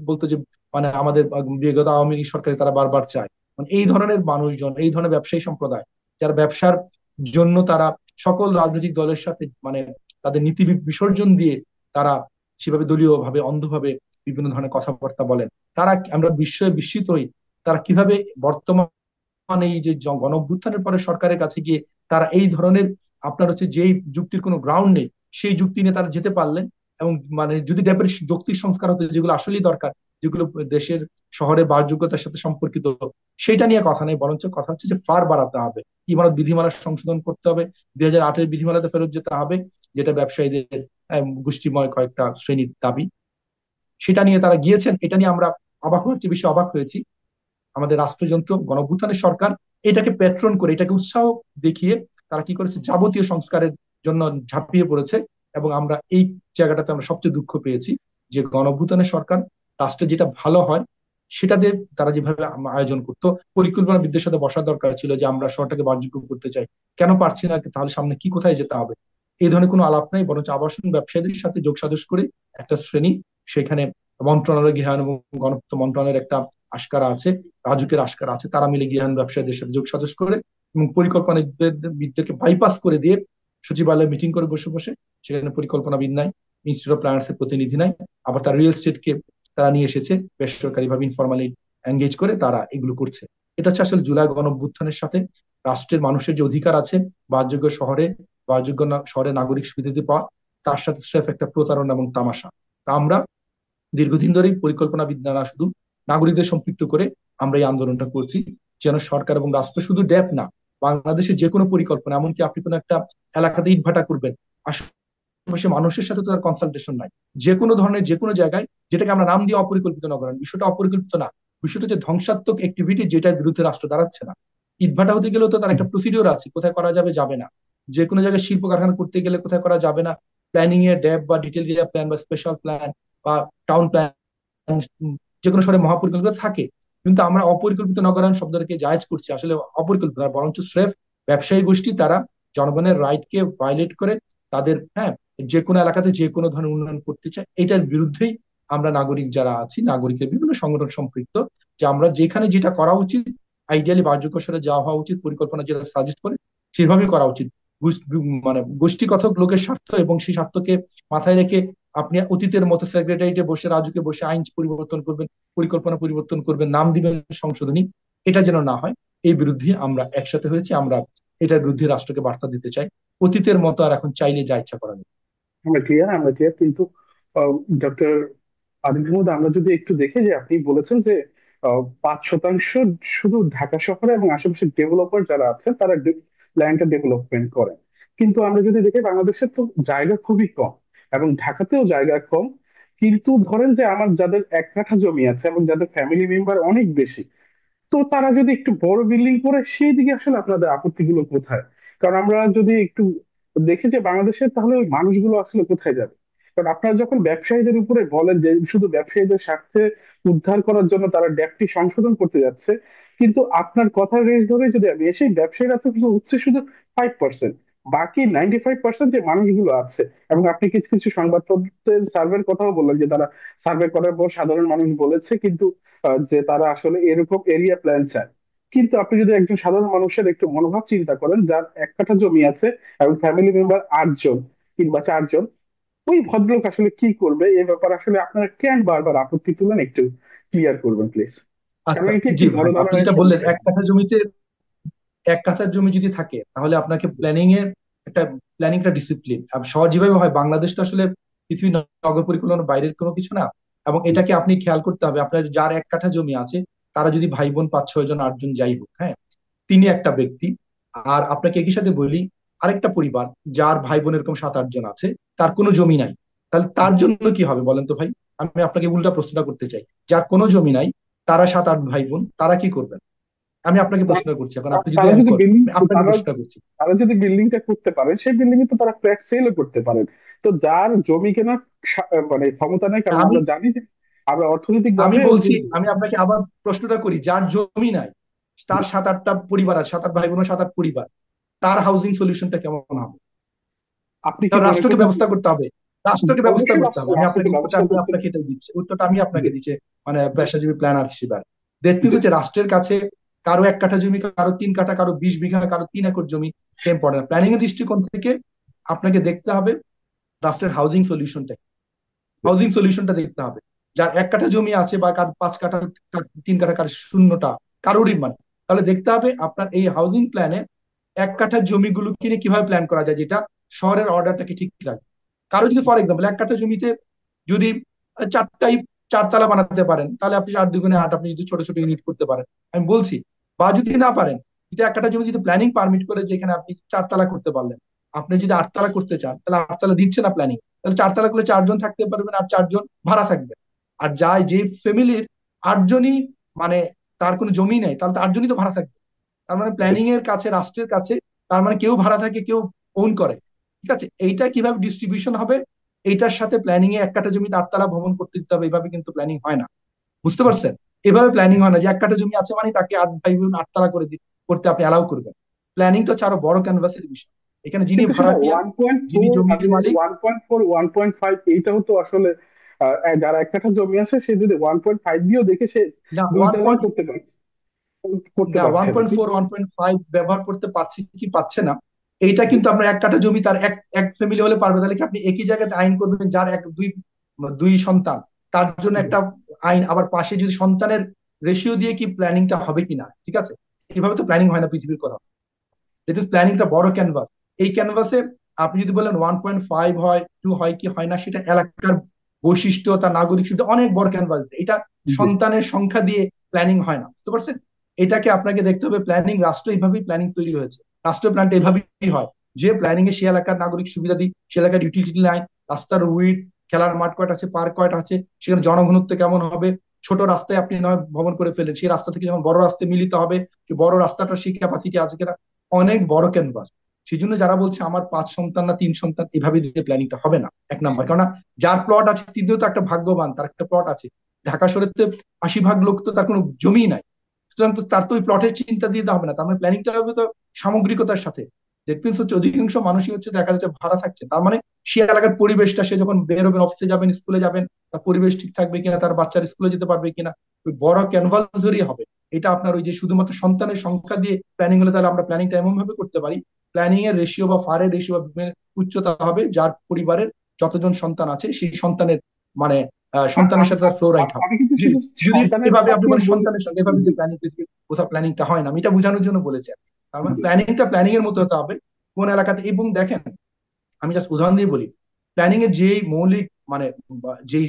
বলতো যে মানে আমাদের বিগত আওয়ামী লীগ সরকারে তারা বারবার চায়, মানে এই ধরনের মানুষজন, এই ধরনের ব্যবসায়ী সম্প্রদায় যারা ব্যবসার জন্য তারা সকল রাজনৈতিক দলের সাথে মানে তাদের নীতি বিসর্জন দিয়ে তারা সেভাবে দলীয় ভাবে অন্ধভাবে বিভিন্ন ধরনের কথাবার্তা বলেন। তারা, আমরা বিস্ময়ে বিস্মিত হই তারা কিভাবে বর্তমান এই যে গণ অভ্যুত্থানের পরে সরকারের কাছে গিয়ে তারা এই ধরনের, আপনার হচ্ছে যেই যুক্তির কোনো গ্রাউন্ড নেই সেই যুক্তি নিয়ে তারা যেতে পারলেন। এবং মানে যদি ড্যাপের যৌক্তিক সংস্কার হতো যেগুলো আসলেই দরকার, যেগুলো দেশের শহরের বাসযোগ্যতার সাথে সম্পর্কিত, সেটা নিয়ে কথা নেই, বরঞ্চ কথা হচ্ছে যে ফার বাড়াতে হবে, ইমারত বিধিমালা সংশোধন করতে হবে, 2008-এর বিধিমালাতে ফেরত যেতে হবে, যেটা ব্যবসায়ীদের গোষ্ঠীময় কয়েকটা শ্রেণীর দাবি, সেটা নিয়ে তারা গিয়েছেন। এটা নিয়ে আমরা অবাক হচ্ছে, বেশি অবাক হয়েছি আমাদের রাষ্ট্রযন্ত্র গণঅভ্যুত্থানের সরকার এটাকে প্যাট্রন করে, এটাকে উৎসাহ দেখিয়ে তারা কি করেছে, যাবতীয় সংস্কারের জন্য ঝাঁপিয়ে পড়েছে। এবং আমরা এই জায়গাটাতে আমরা সবচেয়ে দুঃখ পেয়েছি যে গণঅভ্যুত্থানের সরকার রাষ্ট্রে যেটা ভালো হয় সেটাতে তারা যেভাবে আয়োজন করতো, পরিকল্পনাবিদদের সাথে বসার দরকার ছিল যে আমরা শহরটাকে বাণিজ্য করতে চাই, কেন পারছি না, তাহলে সামনে কি কোথায় যেতে হবে, এই ধরনের কোনো আলাপ নাই, বরঞ্চ আবাসন ব্যবসায়ীদের সাথে যোগ সাজস করে একটা শ্রেণী সেখানে, মন্ত্রণালয় গৃহায়ন এবং গণপূর্ত মন্ত্রণালয়ের একটা আশকারা আছে, রাজুকের আশকারা আছে, তারা মিলে গৃহায়ন ব্যবসায়ীদের সাথে যোগ সাজস করে এবং পরিকল্পনাবিদদেরকে বাইপাস করে দিয়ে সচিবালয়ে মিটিং করে বসে বসে, সেখানে পরিকল্পনাবিদ নাই, ইনস্টিটিউট অফ প্ল্যানার্স এর প্রতিনিধি নাই, আবার তারা রিয়েল এস্টেটকে তারা নিয়ে এসেছে বেসরকারি ভাবে ইনফরমালি এঙ্গেজ করে তারা এগুলো করছে। এটা হচ্ছে আসলে জুলাই গণঅভ্যুত্থানের সাথে রাষ্ট্রের মানুষের যে অধিকার আছে বাসযোগ্য শহরে, বাসযোগ্য শহরে নাগরিক সুবিধা পাওয়া, তার সাথে স্রেফ একটা প্রতারণা এবং তামাশা। তা আমরা দীর্ঘদিন ধরেই পরিকল্পনাবিদ দ্বারা শুধু নাগরিকদের সম্পৃক্ত করে আমরা এই আন্দোলনটা করছি, যেন সরকার এবং রাষ্ট্র শুধু ড্যাপ না, বাংলাদেশের যে কোনো পরিকল্পনা, এমনকি আপনি কোনো একটা এলাকাতে ইটভাটা করবেন, আশেপাশে মানুষের সাথে তো তার কনসালটেশন নাই, যে কোনো ধরনের যে কোনো জায়গায়, যেটাকে আমরা নাম দিয়ে অপরিকল্পিত নগরায়ণ, বিষয়টা অপরিকল্পিত না, বিষয়টা হচ্ছে ধ্বংসাত্মক অ্যাক্টিভিটি যেটার বিরুদ্ধে রাষ্ট্র দাঁড়াচ্ছে না। ইটভাটা হতে গেলেও তো তার একটা প্রসিডিওর আছে, কোথায় করা যাবে যাবে না, যে কোনো জায়গায় শিল্প কারখানা করতে গেলে কোথায় করা যাবে না, প্ল্যানিং এর ড্যাব বা ডিটেল এরিয়া প্ল্যান বা স্পেশাল প্ল্যান বা টাউন প্ল্যান, যে কোনো শহরে মহাপরিকল্পিত থাকে। কিন্তু আমরা অপরিকল্পিত নগরায়ণ শব্দটাকে জায়েজ করছি, আসলে অপরিকল্পিত না, বরঞ্চ স্রেফ ব্যবসায়ী গোষ্ঠী তারা জনগণের রাইটকে ভায়োলেট করে তাদের, হ্যাঁ, যে কোনো এলাকাতে যে কোনো ধরনের উন্নয়ন করতে চায়, এটার বিরুদ্ধেই আমরা নাগরিক যারা আছি, নাগরিকের বিভিন্ন সংগঠন সম্পৃক্ত, যে আমরা যেখানে যেটা করা উচিত, আইডিয়ালি বাসযোগ্য শহরে যাওয়া হওয়া উচিত, পরিকল্পনা যেটা সাজেস্ট করে সেভাবেই করা উচিত। মানে গোষ্ঠীগত লোকের স্বার্থ এবং সেই স্বার্থকে মাথায় রেখে আপনি অতীতের মতো সেক্রেটারিয়েটে বসে রাজুকে বসে আইন পরিবর্তন করবেন, পরিকল্পনা পরিবর্তন করবেন, নাম দিবেন সংশোধনী, এটা যেন না হয়, এই বিরুদ্ধে আমরা একসাথে হয়েছি। আমরা এটার বিরুদ্ধে রাষ্ট্রকে বার্তা দিতে চাই, অতীতের মতো আর এখন চাইলে যা ইচ্ছা করা যায়। আমরা ক্লিয়ার কিন্তু ডক্টর আদিল মাহমুদ, আমরা যদি একটু দেখি যে আপনি বলেছেন যে 5% শুধু ঢাকা শহরে এবং আশেপাশের ডেভেলপার যারা আছেন তারা ল্যান্ডটা ডেভেলপমেন্ট করেন, কিন্তু আমরা যদি দেখি বাংলাদেশের তো জায়গা খুবই কম এবং ঢাকাতেও জায়গা কম। কিন্তু ধরেন যে আমার যাদের 1 কাঠা জমি আছে এবং যাদের ফ্যামিলি মেম্বার অনেক বেশি, তো তারা যদি একটু বড় বিল্ডিং করে সেই দিকে আসলে আপনাদের আপত্তিগুলো কোথায়? কারণ আমরা যদি একটু দেখি যে বাংলাদেশের, তাহলে ওই মানুষগুলো আসলে কোথায় যাবে? কারণ আপনারা যখন ব্যবসায়ীদের উপরে বলেন যে শুধু ব্যবসায়ীদের স্বার্থে উদ্ধার করার জন্য তারা ড্যাপটি সংশোধন করতে যাচ্ছে, কিন্তু আপনার কথার রেশ ধরে যদি আমি এসে, ব্যবসায়ীরা তো শুধু হচ্ছে শুধু 5%, বাকি 95% যে মানুষগুলো আছে। এবং আপনি কিছু কিছু সংবাদপত্রের সার্ভের কথাও বললেন যে তারা সার্ভে করার পর সাধারণ মানুষ বলেছে কিন্তু যে তারা আসলে এরকম এরিয়া প্ল্যান চায়। কিন্তু আপনি যদি একজন সাধারণ মানুষের একটু মনোভাব চিন্তা করেন, যার 1 কাঠা জমি আছে এবং ফ্যামিলি মেম্বার 8 জন কিংবা 4 জন, ওই ভদ্রলোক আসলে কি করবে? এ ব্যাপারে আসলে আপনারা কেন বারবার আপত্তি তুলেন, একটু ক্লিয়ার করবেন প্লিজ। কারণ আচ্ছা, এটি জি একটি বড় ভাই, আপনি ধরনের যেটা একটা বললেন বিষয়। 1 কাঠা জমিতে, 1 কাঠার জমি যদি থাকে তাহলে আপনাকে প্ল্যানিং এর একটা, প্ল্যানিং একটা ডিসিপ্লিন শহর যেভাবে হয়, বাংলাদেশ তো আসলে পৃথিবী নগর পরিকল্পনার বাইরের কোনো কিছু না। এবং এটাকে আপনি খেয়াল করতে হবে, আপনার যার 1 কাঠা জমি আছে তারা যদি ভাই বোন 5-6 জন 8 জন যাই হোক, হ্যাঁ, তিনি একটা ব্যক্তি। আর আপনাকে একই সাথে বলি, আরেকটা পরিবার যার ভাই বোন এরকম 7-8 জন আছে, তার কোনো জমি নাই, তাহলে তার জন্য কি হবে বলেন তো ভাই? আমি আপনাকে উল্টা প্রশ্নটা করতে চাই, যার কোনো জমি নাই, তারা 7-8 ভাই বোন, তারা কি করবেন? আমি আপনাকে তা- প্রশ্ন করছি, এখন আপনি যদি তারা যদি অ্যাঙ্কর, বিল্ডিং, আমি আপনাকে তারা প্রশ্ন করছি। তারা যদি বিল্ডিংটা করতে পারে, সেই বিল্ডিং এ তো তারা ফ্ল্যাট সেলও করতে পারেন। তো যার জমি কেনার মানে ক্ষমতা নেই, কারণ আমি আমরা জানি আমরা অর্থনৈতিক আমি ভাবে বলছি, আমি আপনাকে আবার প্রশ্নটা করি, যার জমি নাই, তার 7-8টা পরিবার আছে, 7-8 ভাই বোনের 7-8 পরিবার, তার হাউজিং সলিউশনটা কেমন হবে? আপনি কি কারণ মনে রাষ্ট্রকে করেন? ব্যবস্থা করতে হবে, রাষ্ট্রকে ব্যবস্থা অবশ্যই করতে রাষ্ট্র হবে। আমি রাষ্ট্রকে আপনাকে উত্তরটা ব্যবস্থা আমি করতে আপনাকে এটাই দিচ্ছি, উত্তরটা আমি জি আপনাকে দিচ্ছি, মানে পেশাজীবী প্ল্যানার হিসেবে। দ্যাট মিনস জি হচ্ছে রাষ্ট্রের কাছে কারো 1 কাঠা জমি, কারো 3 কাঠা, কারো 20 বিঘা, কারো 3 একর জমি ইম্পর্টেন্ট। প্ল্যানিং এর দৃষ্টিকোণ থেকে আপনাকে দেখতে হবে রাষ্ট্রের হাউজিং সলিউশনটা দেখতে হবে। যার 1 কাঠা জমি আছে বা কার 5 কাঠা, কার 3 কাঠা, কার শূন্যটা, কারোরই মানে, তাহলে দেখতে হবে আপনার এই হাউজিং প্ল্যানে 1 কাঠা জমিগুলো কিনে কিভাবে প্ল্যান করা যায়, যেটা শহরের অর্ডারটাকে ঠিক রাখে। কারো যদি ফর এক্সাম্পল 1 কাঠা জমিতে যদি চারটাই 4 তালা বানাতে পারেন, তাহলে আপনি 4 2 গুণে 8, আপনি যদি ছোট ছোট ইউনিট করতে পারেন, আমি বলছি। বা যদি না পারেন, যদি 1 কাঠা জমি যদি প্ল্যানিং পারমিট করে যেখানে আপনি 4 তালা করতে পারলেন, আপনি যদি 8 তালা করতে চান, তাহলে 8 তালা দিচ্ছে না প্ল্যানিং, তাহলে 4 তালা করলে 4 জন থাকতে পারবেন আর 4 জন ভাড়া থাকবে। আর যাই যে ফ্যামিলির 8 জনই মানে তার কোনো জমি নেই, তাহলে তো 8 জনই তো ভাড়া থাকবে। তার মানে জি প্ল্যানিং এর কাছে, রাষ্ট্রের কাছে, তার মানে কেউ ভাড়া থাকে, কেউ ওন করে। ঠিক আছে, এইটা কিভাবে ডিস্ট্রিবিউশন হবে, এইটার সাথে প্ল্যানিং এ 1 কাঠা জমিতে 8 তালা ভবন করতে দিতে হবে, এইভাবে কিন্তু প্ল্যানিং হয় না। বুঝতে পারছেন? এভাবে প্ল্যানিং হয় না যে 1 কাঠা জমি আছে মানে তাকে 8 ভাই বোন 8 তালা করে করতে আপনি অ্যালাউ করবেন। প্ল্যানিংটা হচ্ছে আরো বড় ক্যানভাসের বিষয়। এখানে যিনি কিন্তু সেটা ভাড়াটিয়া, যিনি 1.4, জমির আমি যদি মালিক। 1.4 1.5, এইটাও তো আসলে যার এক কাঠা জমি আছে সে যদি 1.5 দিয়েও দেখে সে না দুই ওয়ান তলাও পয়েন্ট করতে না ওয়ান পারছে না পয়েন্ট ফোর কিন্তু 1.5 ব্যবহার করতে পারছে কি পাচ্ছে না, এইটা কিন্তু আপনার 1 কাঠা জমি তার এক এক ফ্যামিলি হলে পারবে। তাহলে কি আপনি একই জায়গাতে আইন করবেন যার এক দুই দুই সন্তান, তার জন্য একটা আইন, আবার পাশে যদি সন্তানের রেশিও দিয়ে কি প্ল্যানিংটা হবে কিনা? ঠিক আছে, এইভাবে তো প্ল্যানিং হয় না পৃথিবীর করা। যেহেতু প্ল্যানিংটা বড় ক্যানভাস, এই ক্যানভাসে আপনি যদি বলেন 1.5 হয়, 2 হয় কি হয় না, সেটা এলাকার বৈশিষ্ট্য, তার নাগরিক সুবিধা, অনেক বড় ক্যানভাস। এটা জি সন্তানের সংখ্যা দিয়ে প্ল্যানিং হয় না, বুঝতে পারছেন? এটাকে আপনাকে দেখতে হবে প্ল্যানিং, রাষ্ট্র এইভাবেই প্ল্যানিং তৈরি হয়েছে। রাষ্ট্র প্ল্যানটা এইভাবেই হয় যে প্ল্যানিং এ সে এলাকার নাগরিক সুবিধা দিই, সে এলাকার ইউটিলিটি লাইন, রাস্তার উইড, খেলার মাঠ কয়টা আছে, পার্ক কয়টা আছে, সেখানে জনঘনত্ব কেমন হবে। ছোট রাস্তায় আপনি নয় ভবন করে ফেলেন, সেই রাস্তা থেকে যখন বড় রাস্তায় মিলিত হবে, যে বড় রাস্তাটা সেই ক্যাপাসিটি আছে কিনা, অনেক বড় ক্যানভাস। সেই জন্য যারা বলছে আমার 5 সন্তান না 3 সন্তান, এভাবে দিতে প্ল্যানিংটা হবে না। এক নাম্বার, কেননা যার প্লট আছে তিনিও তো একটা ভাগ্যবান, তার একটা প্লট আছে। ঢাকা শহরে তো 80 ভাগ লোক তো তার কোনো জমি নাই, সুতরাং তো তার তো ওই প্লটের চিন্তা দিতে হবে না। তার মানে প্ল্যানিংটা হবে তো সামগ্রিকতার সাথে। দ্যাট মিনস হচ্ছে অধিকাংশ মানুষই হচ্ছে দেখা যাচ্ছে ভাড়া থাকছে, তার মানে সে এলাকার পরিবেশটা, সে যখন বের হবেন, অফিসে যাবেন, স্কুলে যাবেন, তার পরিবেশ ঠিক থাকবে কিনা, তার বাচ্চার স্কুলে যেতে পারবে কিনা, ওই বড় ক্যানভাস ধরেই হবে। এটা আপনার ওই যে শুধুমাত্র সন্তানের সংখ্যা দিয়ে প্ল্যানিং হলে, তাহলে আমরা প্ল্যানিংটা এমন ভাবে করতে পারি, প্ল্যানিং এর রেশিও বা ফারের রেশিও বা উচ্চতা হবে যার পরিবারের যতজন সন্তান আছে সেই সন্তানের মানে সন্তানের সাথে তার ফ্লো রাইট হবে। আমি কিন্তু যদি শুধু যদি সন্তানের এভাবে কথা আপনি আপনি বলেন বলে সন্তানের সঙ্গে, এভাবে জি যে প্ল্যানিং, কোথাও প্ল্যানিংটা হয় না, আমি এটা বোঝানোর জন্য বলেছি। তার মানে জি প্ল্যানিংটা প্ল্যানিং এর মতো হতে হবে কোন এলাকাতে। এবং দেখেন, আমি জাস্ট উদাহরণ দিয়ে বলি, প্ল্যানিং এর যেই মৌলিক মানে যেই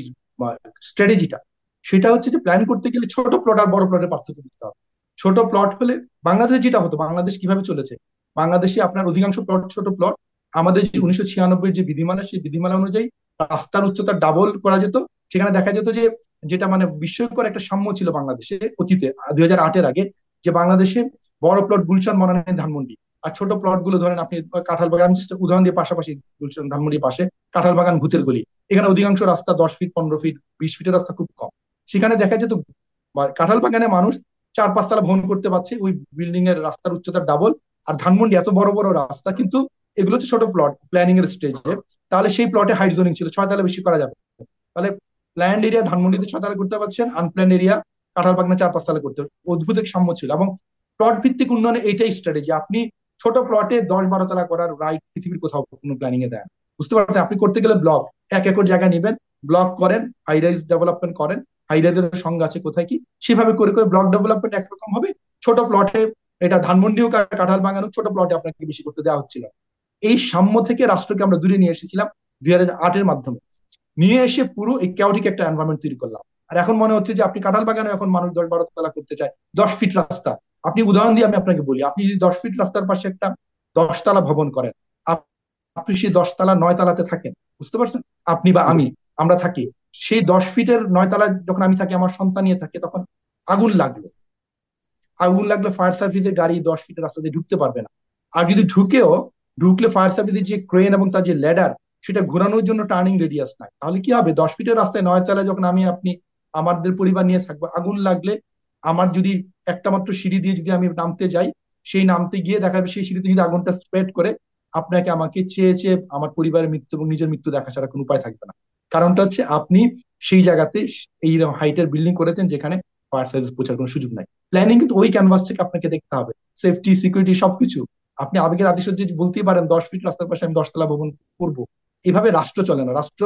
স্ট্র্যাটেজিটা, সেটা হচ্ছে যে প্ল্যান করতে গেলে ছোট প্লট আর বড় প্লটের পার্থক্য বুঝতে হবে। ছোট প্লট হলে বাংলাদেশে যেটা হতো, বাংলাদেশ কিভাবে চলেছে, বাংলাদেশে আপনার অধিকাংশ প্লট ছোট প্লট। আমাদের যে 1996 যে বিধিমালা, সেই বিধিমালা অনুযায়ী রাস্তার উচ্চতা ডাবল করা যেত। সেখানে দেখা যেত যে, যেটা মানে বিস্ময়কর একটা সাম্য ছিল বাংলাদেশে অতীতে, 2008-এর আগে, যে বাংলাদেশে বড় প্লট গুলশান, মনানী, ধানমন্ডি, আর ছোট প্লট গুলো ধরেন আপনি কাঁঠাল বাগান, উদাহরণ দিয়ে পাশাপাশি গুলশান ধানমন্ডির পাশে কাঁঠাল বাগান, ভূতের গলি, এখানে অধিকাংশ রাস্তা 10 ফিট, 15 ফিট, 20 ফিটের রাস্তা খুব কম। সেখানে দেখা যেত কাঁঠাল বাগানে মানুষ 4-5 তালা ভ্রমণ করতে পারছে, ওই বিল্ডিং এর রাস্তার উচ্চতা ডাবল। আর ধানমন্ডি এত বড় বড় রাস্তা, কিন্তু এগুলো হচ্ছে ছোট প্লট প্ল্যানিং এর স্টেজে। তাহলে সেই প্লটে হাইট জোনিং ছিল, 6 তালা বেশি করা যাবে। তাহলে প্ল্যান্ড এরিয়া ধানমন্ডিতে 6 তালা করতে পারছেন, আনপ্ল্যান্ড এরিয়া কাঁঠাল বাগানে 4-5 তালা করতে পারছেন। অদ্ভুত এক সাম্য ছিল। এবং প্লট ভিত্তিক উন্নয়নে এইটাই স্ট্র্যাটেজি। আপনি ছোট প্লটে 10-12 তালা করার রাইট পৃথিবীর কোথাও কোনো প্ল্যানিং এ দেয় না। বুঝতে পারছেন? আপনি করতে গেলে ব্লক, 1 একর জায়গা নেবেন, ব্লক করেন, হাই রাইজ ডেভেলপমেন্ট করেন, হাই রাইজের সংজ্ঞা আছে কোথায় কি, সেভাবে করে করে ব্লক ডেভেলপমেন্ট একরকম হবে। ছোট প্লটে, এটা ধানমন্ডিও কাঁঠাল বাগানও ছোট প্লটে আপনাকে বেশি করতে দেওয়া হচ্ছিল। এই সাম্য থেকে রাষ্ট্রকে আমরা দূরে নিয়ে এসেছিলাম 2008-এর মাধ্যমে। নিয়ে এসে পুরো এই ক্যাওটিক একটা এনভায়রনমেন্ট তৈরি করলাম। আর এখন মনে হচ্ছে যে আপনি কাঁঠাল বাগানে এখন মানুষ 10-12 তালা করতে চায়, 10 ফিট রাস্তা। আপনি উদাহরণ দিয়ে আমি আপনাকে বলি, আপনি যদি 10 ফিট রাস্তার পাশে একটা 10 তালা ভবন করেন, আপনি সেই 10 তালা 9 তালাতে থাকেন, বুঝতে পারছেন? আপনি বা জি আমি, আমরা থাকি। সেই 10 ফিটের 9 তালায় যখন আমি থাকি, আমার সন্তান নিয়ে থাকে, তখন আগুন লাগলো, আগুন লাগলে ফায়ার সার্ভিসের গাড়ি 10 ফিটের রাস্তা দিয়ে ঢুকতে পারবে না। আর যদি ঢুকলে ফায়ার সার্ভিসের যে ক্রেন এবং তার যে ল্যাডার, সেটা ঘোরানোর জন্য টার্নিং রেডিয়াস নাই। তাহলে কি হবে, 10 ফিটের রাস্তায় 9 তালায় যখন আমি আপনি আমাদের পরিবার নিয়ে থাকবো, আগুন লাগলে আমার যদি একটা মাত্র সিঁড়ি দিয়ে যদি আমি নামতে যাই, সেই নামতে গিয়ে দেখা যাবে সেই সিঁড়িতে যদি আগুনটা স্প্রেড করে, আপনাকে আমাকে চেয়ে চেয়ে আমার পরিবারের মৃত্যু এবং নিজের মৃত্যু দেখা ছাড়া কোনো উপায় থাকবে না। কারণটা হচ্ছে আপনি সেই জায়গাতে এই হাইটের বিল্ডিং করেছেন যেখানে ফায়ার সার্ভিস পৌঁছার কোনো সুযোগ নাই। প্ল্যানিং কিন্তু ওই ক্যানভাস থেকে আপনাকে দেখতে হবে, সেফটি সিকিউরিটি সবকিছু। আপনি আবেগের আদিশয্যে বলতেই পারেন 10 ফিট রাস্তার পাশে আমি 10 তলা ভবন করবো, এভাবে রাষ্ট্র চলে না, রাষ্ট্র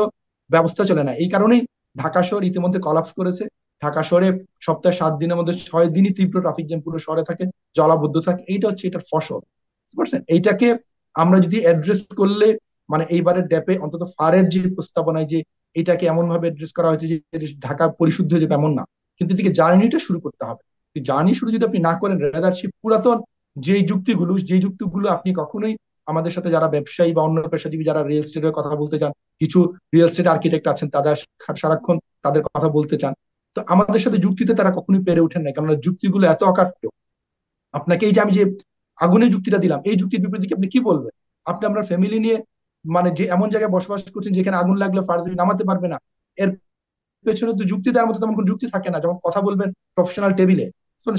ব্যবস্থা চলে না। এই কারণেই ঢাকা শহর ইতিমধ্যে কলাপস করেছে। ঢাকা শহরে সপ্তাহে 7 দিনের মধ্যে 6 দিনই তীব্র ট্রাফিক জ্যাম পুরো শহরে থাকে, জলাবদ্ধ থাকে। এইটা হচ্ছে এটার ফসল, বুঝতে পারছেন? এইটাকে আমরা যদি অ্যাড্রেস করলে, মানে এইবারের ড্যাপে অন্তত ফারের যে প্রস্তাবনায় যে এটাকে এমন ভাবে অ্যাড্রেস করা হয়েছে যে ঢাকা পরিশুদ্ধ হয়ে যাবে এমন না, কিন্তু এদিকে জার্নিটা শুরু করতে হবে। জার্নি শুরু যদি আপনি না করেন, রেদার সেই পুরাতন যেই যুক্তিগুলো আপনি কখনোই আমাদের সাথে যারা ব্যবসায়ী বা অন্য পেশাজীবী যারা রিয়েল এস্টেটের কথা বলতে চান, কিছু রিয়েল এস্টেট আর্কিটেক্ট আছেন, তাদের সারাক্ষণ তাদের কথা বলতে চান, তো আমাদের সাথে যুক্তিতে তারা কখনোই পেরে ওঠেন না, কারণ যুক্তিগুলো এত অকাট্য। আপনাকে এই যে আমি যে আগুনের যুক্তিটা দিলাম, এই যুক্তির বিপরীতে আপনি কি বলবেন? আপনি আপনার ফ্যামিলি নিয়ে মানে যে এমন জায়গায় বসবাস করছেন যেখানে আগুন লাগলে ফায়ার নামাতে পারবে না, এর পেছনে তো যুক্তি দেওয়ার মতো তেমন কোনো যুক্তি থাকে না। যখন কথা বলবেন প্রফেশনাল টেবিলে,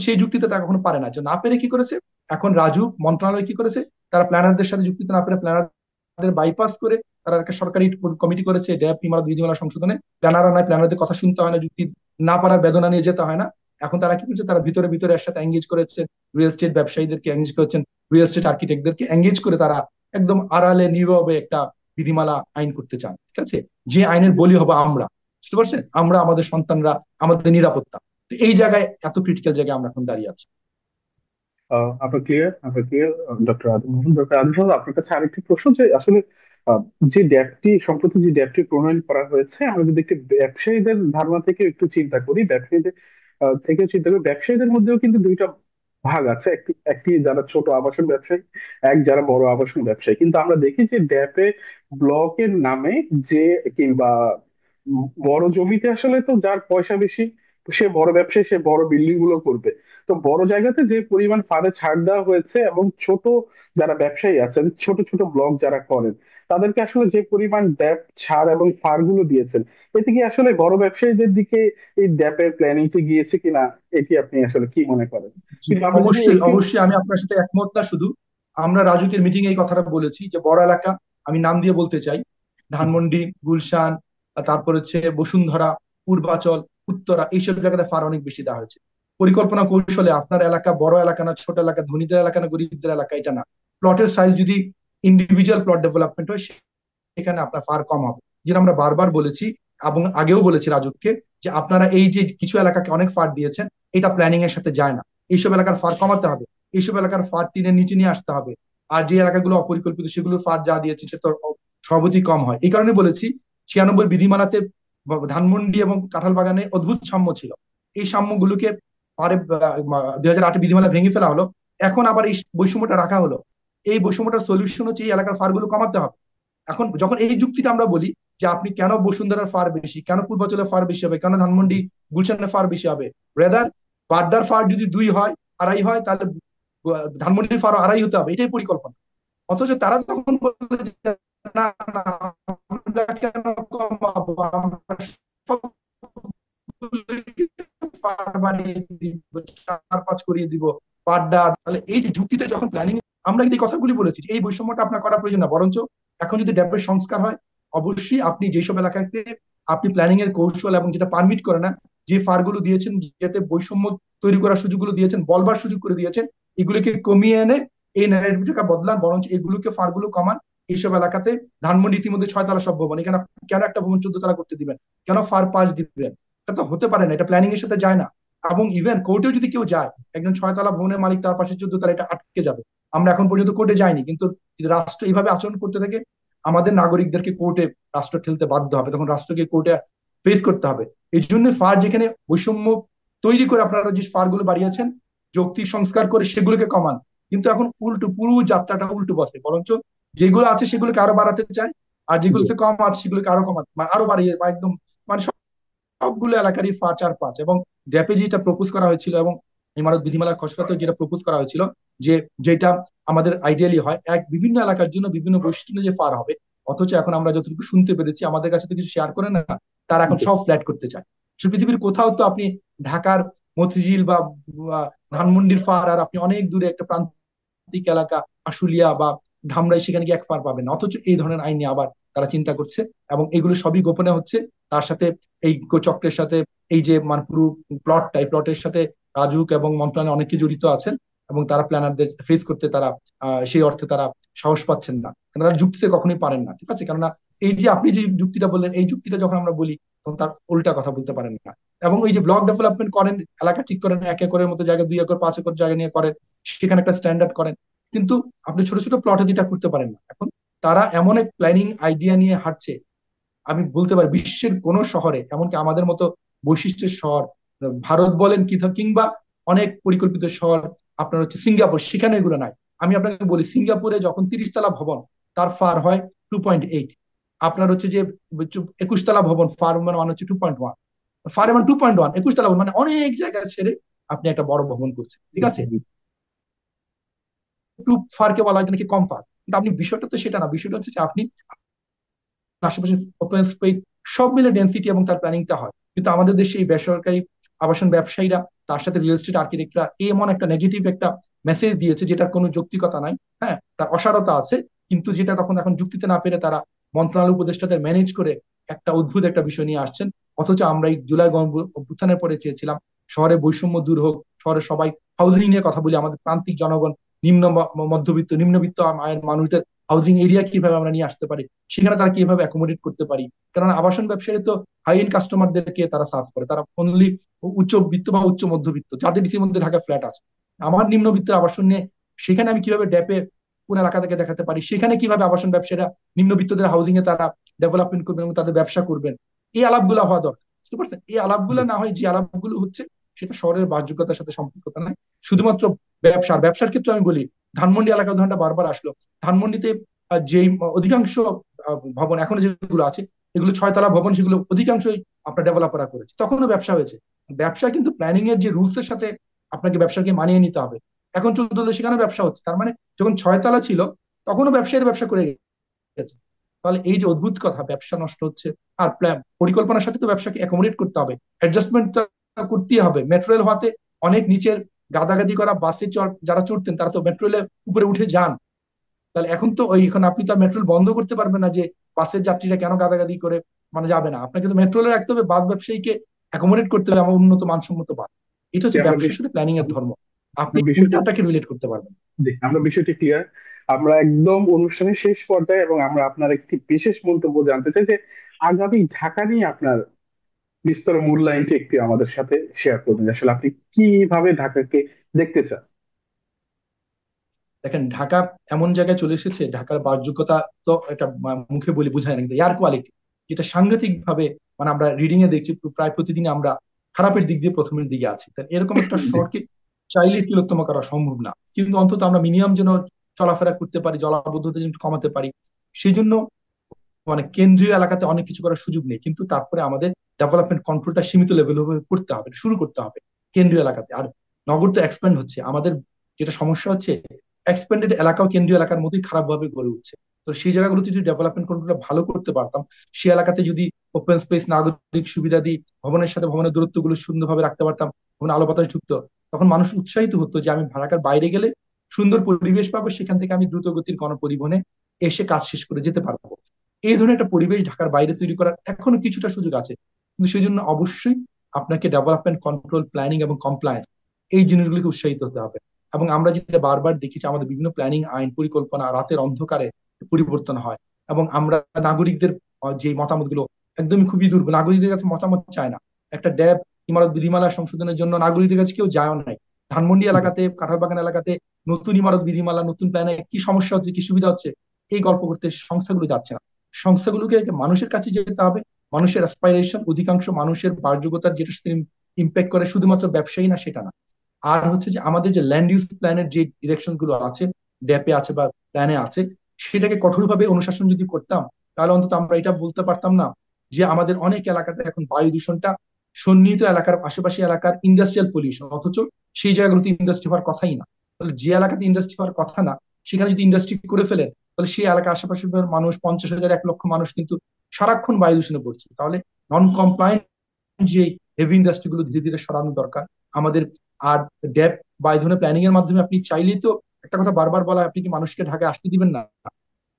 সেই যুক্তিতে তারা কখনো পারে না। যে না পেরে কি করেছে, এখন রাজু মন্ত্রণালয় কি করেছে, তারা প্ল্যানারদের সাথে যুক্তিতে না পেরে প্ল্যানারদের বাইপাস করে তারা একটা সরকারি কমিটি করেছে ড্যাব ইমারত বিধিমালা সংশোধনে। প্ল্যানাররা নয়, প্ল্যানারদের কথা শুনতে হয় না, যুক্তি না পারার বেদনা নিয়ে যেতে হয় না। এখন তারা কি করছে, তারা ভিতরে ভিতরে এর সাথে এঙ্গেজ করেছে, রিয়েল এস্টেট ব্যবসায়ীদেরকে এঙ্গেজ করেছেন, রিয়েল এস্টেট আর্কিটেক্টদেরকে এঙ্গেজ করে তারা একদম আড়ালে নীরবে একটা বিধিমালা আইন করতে চান। ঠিক আছে? যে আইনের বলি হবো আমরা, বুঝতে পারছেন? আমরা, আমাদের সন্তানরা, আমাদের নিরাপত্তা। তো এই জায়গায় এত ক্রিটিক্যাল জায়গায় আমরা এখন দাঁড়িয়ে আছি। আপনার ক্লিয়ার ডক্টর আদিম মোহাম্মদ। ডক্টর আদিম মোহাম্মদ, আপনার কাছে আরেকটি প্রশ্ন, যে আসলে আহ, যে ড্যাবটি সম্প্রতি যে ড্যাবটি প্রণয়ন করা হয়েছে, আমরা যদি একটু ব্যবসায়ীদের ধারণা থেকে একটু চিন্তা করি, ব্যবসায়ীদের থেকে চিন্তা করি, ব্যবসায়ীদের মধ্যেও কিন্তু দুইটা ভাগ আছে। একটি একটি যারা ছোট আবাসন ব্যবসায়ী, এক যারা বড় আবাসন ব্যবসায়ী। কিন্তু আমরা দেখি যে ড্যাপে ব্লকের নামে যে কিংবা বড় জমিতে আসলে তো যার পয়সা বেশি, সে বড় ব্যবসায়ী, সে বড় বিল্ডিং গুলো করবে। তো বড় জায়গাতে যে পরিমাণ ফারে ছাড় দেওয়া হয়েছে, এবং ছোট যারা ব্যবসায়ী আছেন, ছোট ছোট ব্লক যারা করেন, তাদেরকে আসলে যে পরিমাণ ড্যাপ ছাড় এবং ফার গুলো দিয়েছেন, এতে কি আসলে বড় ব্যবসায়ীদের দিকে এই ড্যাপের প্ল্যানিংটি গিয়েছে কিনা, এটি আপনি আসলে কি মনে করেন? জি, কিন্তু আমরা যদি অবশ্যই একটু অবশ্যই আমি আপনার সাথে একমত না শুধু, আমরা রাজুকের মিটিং এই কথাটা বলেছি যে বড় এলাকা, আমি নাম দিয়ে বলতে চাই, ধানমন্ডি, গুলশান, তারপর হচ্ছে বসুন্ধরা, পূর্বাচল, উত্তরা, এইসব জায়গাতে ফার অনেক বেশি দেওয়া হয়েছে। পরিকল্পনা কৌশলে আপনার এলাকা বড় এলাকা না ছোট এলাকা, ধনীদের এলাকা না গরিবদের এলাকা, এটা না, প্লটের সাইজ যদি ইন্ডিভিজুয়াল প্লট ডেভেলপমেন্ট হয় সেখানে আপনার ফার কম হবে। যেটা আমরা বারবার বলেছি এবং আগেও বলেছি রাজুককে, যে আপনারা এই যে কিছু এলাকাকে অনেক ফার দিয়েছেন, এটা প্ল্যানিং এর সাথে যায় না। এইসব এলাকার ফার কমাতে হবে, এইসব এলাকার ফার টিনের নিচে নিয়ে আসতে হবে। আর যে এলাকাগুলো অপরিকল্পিত সেগুলোর ফার যা দিয়েছে সেটা সর্বতি কম হয়। এই কারণে বলেছি 96 বিধিমালাতে ধানমন্ডি এবং কাঁঠাল বাগানে অদ্ভুত সাম্য ছিল। এই সাম্যগুলোকে পরে 2008 বিধিমালা ভেঙে ফেলা হলো, এখন আবার এই বৈষম্যটা রাখা হলো। এই বৈষম্যটার সলিউশন হচ্ছে এই এলাকার ফারগুলো কমাতে হবে। এখন যখন এই যুক্তিটা আমরা বলি যে আপনি কেন বসুন্ধরার ফার বেশি, কেন পূর্বাচলের ফার বেশি হবে, কেন ধানমন্ডি গুলশানের ফার বেশি হবে, রেদার বাড্ডার ফার যদি 2 হয়, আড়াই হয়, তাহলে ধানমন্ডির ফারও আড়াই হতে হবে, এটাই পরিকল্পনা। অথচ তারা তখন বলে যে না না, আমরা কেন কমাবো, আমরা ফার বাড়িয়ে দিব, 4-5 করিয়ে দিব বাড্ডা। তাহলে এই যে যুক্তিতে যখন প্ল্যানিং, আমরা কিন্তু এই কথাগুলি বলেছি যে এই বৈষম্যটা আপনার করা প্রয়োজন না, বরঞ্চ এখন যদি ড্যাপের সংস্কার হয়, অবশ্যই আপনি যেসব এলাকাতে আপনি প্ল্যানিং এর কৌশল এবং যেটা পারমিট করে না, যে ফার গুলো দিয়েছেন, যাতে বৈষম্য তৈরি করার সুযোগগুলো দিয়েছেন, বলবার সুযোগ করে দিয়েছেন, এগুলিকে কমিয়ে এনে এই ন্যারেটিভটাকে বদলান, বরঞ্চ এগুলোকে ফার গুলো কমান। এইসব এলাকাতে ধানমন্ডি ইতিমধ্যে 6 তলা সব ভবন, এখানে আপনি কেন একটা ভবন 14 তলা করতে দিবেন, কেন ফার 5 দিবেন? এটা তো হতে পারে না, এটা প্ল্যানিং এর সাথে যায় না। এবং ইভেন কোর্টেও যদি কেউ যায়, একজন 6 তলা ভবনের মালিক, তার পাশে 14 তলা, এটা আটকে যাবে। আমরা এখন পর্যন্ত কোর্টে যাইনি, কিন্তু যদি রাষ্ট্র এইভাবে আচরণ করতে থাকে, আমাদের নাগরিকদেরকে কোর্টে রাষ্ট্র ঠেলতে বাধ্য হবে, তখন রাষ্ট্রকে কোর্টে ফেস করতে হবে। এই জন্য ফার যেখানে বৈষম্য তৈরি করে আপনারা যে ফার গুলো বাড়িয়েছেন, যৌক্তিক সংস্কার করে সেগুলোকে কমান, কিন্তু এখন উল্টো পুরো যাত্রাটা উল্টো বসে, বরঞ্চ যেগুলো আছে সেগুলোকে আরো বাড়াতে চায়, আর যেগুলো কম আছে সেগুলোকে আরো কমাতে, মানে আরো বাড়িয়ে বা একদম, মানে সবগুলো এলাকারই 5 আর 5। এবং ড্যাপে যেটা প্রপোজ করা হয়েছিল এবং ইমারত বিধিমালার খসড়াতে যেটা প্রপোজ করা হয়েছিল, যে যেটা আমাদের আইডিয়ালি হয়, এক বিভিন্ন এলাকার জন্য বিভিন্ন বৈশিষ্ট্য যে ফার হবে। অথচ এখন আমরা যতটুকু শুনতে পেরেছি, আমাদের কাছে তো কিছু শেয়ার করে না, তারা এখন সব ফ্ল্যাট করতে চায়। পৃথিবীর কোথাও তো আপনি ঢাকার মতিঝিল বা ধানমন্ডির ফার আর আপনি অনেক দূরে একটা প্রান্তিক এলাকা আশুলিয়া বা ধামরাই, সেখানে গিয়ে এক ফার পাবেন না। অথচ এই ধরনের আইন নিয়ে আবার তারা চিন্তা করছে, এবং এগুলো সবই গোপনে হচ্ছে। তার সাথে এই চক্রের সাথে এই যে মানে পুরো প্লটটা, এই প্লটের সাথে রাজুক এবং মন্ত্রণালয় অনেকে জড়িত আছেন, এবং তারা প্ল্যানারদের ফেস করতে তারা সেই অর্থে তারা সাহস পাচ্ছেন না, কারণ তারা যুক্তিতে কখনোই পারেন না। ঠিক আছে, কেননা এই যে আপনি যে যুক্তিটা বললেন, এই যুক্তিটা যখন আমরা বলি তখন তার উল্টা কথা বলতে পারেন না। এবং এই যে ব্লক ডেভেলপমেন্ট করেন, এলাকা ঠিক করেন, 1 একরের মতো জায়গা 2 একর 5 একর জায়গা নিয়ে করেন, সেখানে একটা স্ট্যান্ডার্ড করেন, কিন্তু আপনি ছোট ছোট প্লটে যেটা করতে পারেন না। এখন তারা এমন এক প্ল্যানিং আইডিয়া নিয়ে হাঁটছে, আমি বলতে পারি বিশ্বের কোন শহরে, এমনকি আমাদের মতো বৈশিষ্ট্যের শহর, ভারত বলেন কি কিংবা অনেক পরিকল্পিত শহর আপনার হচ্ছে সিঙ্গাপুর, সেখানে এগুলো নাই। আমি আপনাকে বলি, সিঙ্গাপুরে যখন 30 তলা ভবন, তার ফার হয় 2.8। আপনার হচ্ছে যে 21 তলা ভবন, ফার মানে হচ্ছে 2.1। ফার মানে 2.1, 21 তলা ভবন, মানে অনেক জায়গা ছেড়ে আপনি একটা বড় ভবন করছেন। ঠিক আছে, টু ফারকে বলা হয় নাকি কম ফার, কিন্তু আপনি বিষয়টা তো সেটা না। বিষয়টা হচ্ছে যে আপনি আশেপাশে ওপেন স্পেস সব মিলে ডেন্সিটি এবং তার প্ল্যানিংটা হয়। কিন্তু আমাদের দেশে এই বেসরকারি আবাসন ব্যবসায়ীরা, তার সাথে রিয়েল এস্টেট আর্কিটেক্টরা এমন একটা নেগেটিভ একটা মেসেজ দিয়েছে যেটার কোনো যৌক্তিকতা নাই। হ্যাঁ, তার অসারতা আছে, কিন্তু যেটা তখন এখন যুক্তিতে না পেরে তারা মন্ত্রণালয় উপদেষ্টাদের ম্যানেজ করে একটা অদ্ভুত একটা বিষয় নিয়ে আসছেন। অথচ আমরা এই জুলাই গণ অভ্যুত্থানের পরে চেয়েছিলাম শহরে বৈষম্য দূর হোক, শহরে সবাই হাউজিং নিয়ে কথা বলি, আমাদের প্রান্তিক জনগণ, নিম্ন মধ্যবিত্ত নিম্নবিত্ত আয়ের মানুষদের হাউজিং এরিয়া কিভাবে আমরা নিয়ে আসতে পারি, সেখানে তারা কিভাবে অ্যাকোমোডেট করতে পারি। কারণ আবাসন ব্যবসায়ী তো হাই এন্ড কাস্টমারদেরকে তারা সার্ভ করে, তারা অনলি উচ্চ বিত্ত বা উচ্চ মধ্যবিত্ত যাদের ইতিমধ্যে ঢাকা ফ্ল্যাট আছে। আমার নিম্নবিত্তের আবাসন নিয়ে সেখানে আমি কিভাবে ড্যাপে কোন এলাকা থেকে দেখাতে পারি, সেখানে কিভাবে আবাসন ব্যবসায়ীরা নিম্নবিত্তদের হাউজিং এ তারা ডেভেলপমেন্ট করবেন এবং তাদের ব্যবসা করবেন, এই আলাপগুলো হওয়া দরকার। বুঝতে পারছেন, এই আলাপগুলো না হয়, যে আলাপগুলো হচ্ছে সেটা শহরের বাসযোগ্যতার সাথে সম্পর্কতা নাই, শুধুমাত্র ব্যবসার ক্ষেত্রে আমি বলি, ধানমন্ডি এলাকা উদাহরণটা বারবার আসলো। ধানমন্ডিতে যে অধিকাংশ ভবন এখনো যেগুলো আছে, এগুলো 6 তলা ভবন, সেগুলো অধিকাংশই আপনার ডেভেলপাররা করেছে, তখনও ব্যবসা হয়েছে। ব্যবসা কিন্তু প্ল্যানিং এর যে রুলস এর সাথে আপনাকে ব্যবসাকে মানিয়ে নিতে হবে। এখন 14 সেখানে ব্যবসা হচ্ছে, তার মানে যখন 6 তলা ছিল তখনও ব্যবসায়ীর ব্যবসা করে গেছে। তাহলে এই যে অদ্ভুত কথা, ব্যবসা নষ্ট হচ্ছে, আর পরিকল্পনার সাথে তো ব্যবসাকে অ্যাকোমোডেট করতে হবে, অ্যাডজাস্টমেন্ট করতেই হবে। মেট্রো রেল হওয়াতে অনেক নিচের গাদাগাদি করা বাসে যারা চড়তেন তারা তো মেট্রো রেলের উপরে উঠে যান। তাহলে এখন তো ওই এখন আপনি তো মেট্রোল বন্ধ করতে পারবেন না যে বাসের যাত্রীরা কেন গাদাগাদি করে মানে যাবে না, আপনাকে তো মেট্রোলে রাখতে হবে, বাস ব্যবসায়ীকে অ্যাকোমোডেট করতে হবে আমার উন্নত মানসম্মত বাস। এটা যে হচ্ছে আমরা ব্যবসার সাথে প্ল্যানিং এর ধর্ম, আপনি আমরা বিষয়টি উল্টাটাকে রিলেট করতে পারবেন। জি, আমরা বিষয়টি ক্লিয়ার। আমরা একদম অনুষ্ঠানের শেষ পর্যায়ে, এবং আমরা আপনার একটি বিশেষ মন্তব্য জানতে চাই যে আগামী ঢাকা নিয়ে আপনার বিস্তর মূল্যায়নটি একটু আমাদের সাথে শেয়ার করবেন, যে আসলে আপনি কিভাবে ঢাকাকে দেখতে চান। দেখেন, ঢাকা এমন জায়গায় চলে এসেছে, ঢাকার বাসযোগ্যতা তো এটা মুখে বলি বোঝায় না, কিন্তু এয়ার কোয়ালিটি যেটা সাংঘাতিক ভাবে, মানে আমরা রিডিং এ দেখছি প্রায় প্রতিদিন আমরা খারাপের দিক দিয়ে প্রথমের দিকে আছি। তাই এরকম একটা জি। শহরকে চাইলে তিলোত্তমা করা সম্ভব না, কিন্তু অন্তত আমরা মিনিমাম যেন চলাফেরা করতে পারি, জলাবদ্ধতা যেন কমাতে পারি, সেই জন্য মানে কেন্দ্রীয় এলাকাতে অনেক কিছু করার সুযোগ নেই, কিন্তু তারপরে আমাদের ডেভেলপমেন্ট কন্ট্রোলটা সীমিত লেভেল করতে হবে, শুরু করতে হবে কেন্দ্রীয় এলাকাতে। আর নগর তো এক্সপ্যান্ড হচ্ছে, আমাদের যেটা সমস্যা হচ্ছে এক্সপ্যান্ডেড এলাকাও কেন্দ্রীয় এলাকার মতোই খারাপ ভাবে গড়ে উঠছে। তো সেই জায়গাগুলোতে যদি ডেভেলপমেন্ট কন্ট্রোলটা ভালো করতে পারতাম, সেই এলাকাতে যদি ওপেন স্পেস নাগরিক সুবিধা দিই, ভবনের সাথে ভবনের দূরত্ব গুলো সুন্দরভাবে রাখতে পারতাম, ভবনে আলো বাতাস ঢুকতো, তখন মানুষ উৎসাহিত হতো যে আমি ঢাকার বাইরে গেলে সুন্দর পরিবেশ পাবো, সেখান থেকে আমি দ্রুত গতির গণপরিবহনে এসে কাজ শেষ করে যেতে পারবো। এই ধরনের একটা পরিবেশ ঢাকার বাইরে তৈরি করার এখনো কিছুটা সুযোগ আছে, কিন্তু সেই জন্য অবশ্যই আপনাকে ডেভেলপমেন্ট কন্ট্রোল, প্ল্যানিং এবং কমপ্লায়েন্স, এই জিনিসগুলিকে উৎসাহিত হতে হবে। এবং আমরা যেটা বারবার দেখি যে আমাদের বিভিন্ন প্ল্যানিং আইন পরিকল্পনা রাতের অন্ধকারে পরিবর্তন হয়, এবং আমরা নাগরিকদের যে মতামতগুলো একদমই খুবই দুর্বল, নাগরিকদের কাছে মতামত চায় না। একটা ড্যাব ইমারত বিধিমালা সংশোধনের জন্য নাগরিকদের কাছে কেউ যায়ও নাই। ধানমন্ডি এলাকাতে, কাঁঠালবাগান এলাকাতে নতুন ইমারত বিধিমালা, নতুন প্ল্যানে কি সমস্যা হচ্ছে, কি সুবিধা হচ্ছে, এই গল্প করতে সংস্থাগুলো যাচ্ছে না। সংস্থাগুলোকে মানুষের কাছে যেতে হবে, মানুষের অ্যাসপাইরেশন, অধিকাংশ মানুষের বাসযোগ্যতার যেটা সাথে ইম্প্যাক্ট করে শুধুমাত্র ব্যবসায়ী না সেটা না। আর হচ্ছে যে আমাদের যে ল্যান্ড ইউজ প্ল্যানের যে ডিরেকশন গুলো আছে, ড্যাপে আছে বা প্ল্যানে আছে, সেটাকে কঠোরভাবে অনুশাসন যদি করতাম, তাহলে অন্তত আমরা এটা বলতে পারতাম না যে আমাদের অনেক এলাকাতে এখন বায়ু দূষণটা সন্নিহিত এলাকার আশেপাশে এলাকার ইন্ডাস্ট্রিয়াল পলিউশন, অথচ সেই জায়গাগুলোতে ইন্ডাস্ট্রি হওয়ার কথাই না। তাহলে যে এলাকাতে ইন্ডাস্ট্রি হওয়ার কথা না, সেখানে যদি ইন্ডাস্ট্রি করে ফেলে, তাহলে সেই এলাকার আশেপাশে মানুষ 50,000 1 লক্ষ মানুষ কিন্তু সারাক্ষণ বায়ু দূষণে পড়ছে। তাহলে নন কমপ্লায়েন্ট যে হেভি ইন্ডাস্ট্রি গুলো ধীরে ধীরে সরানো দরকার আমাদের। আর ড্যাপ বা এই ধরনের প্ল্যানিং এর মাধ্যমে আপনি চাইলেই তো, একটা কথা বারবার বলা হয়, আপনি কি মানুষকে ঢাকায় আসতে দিবেন না?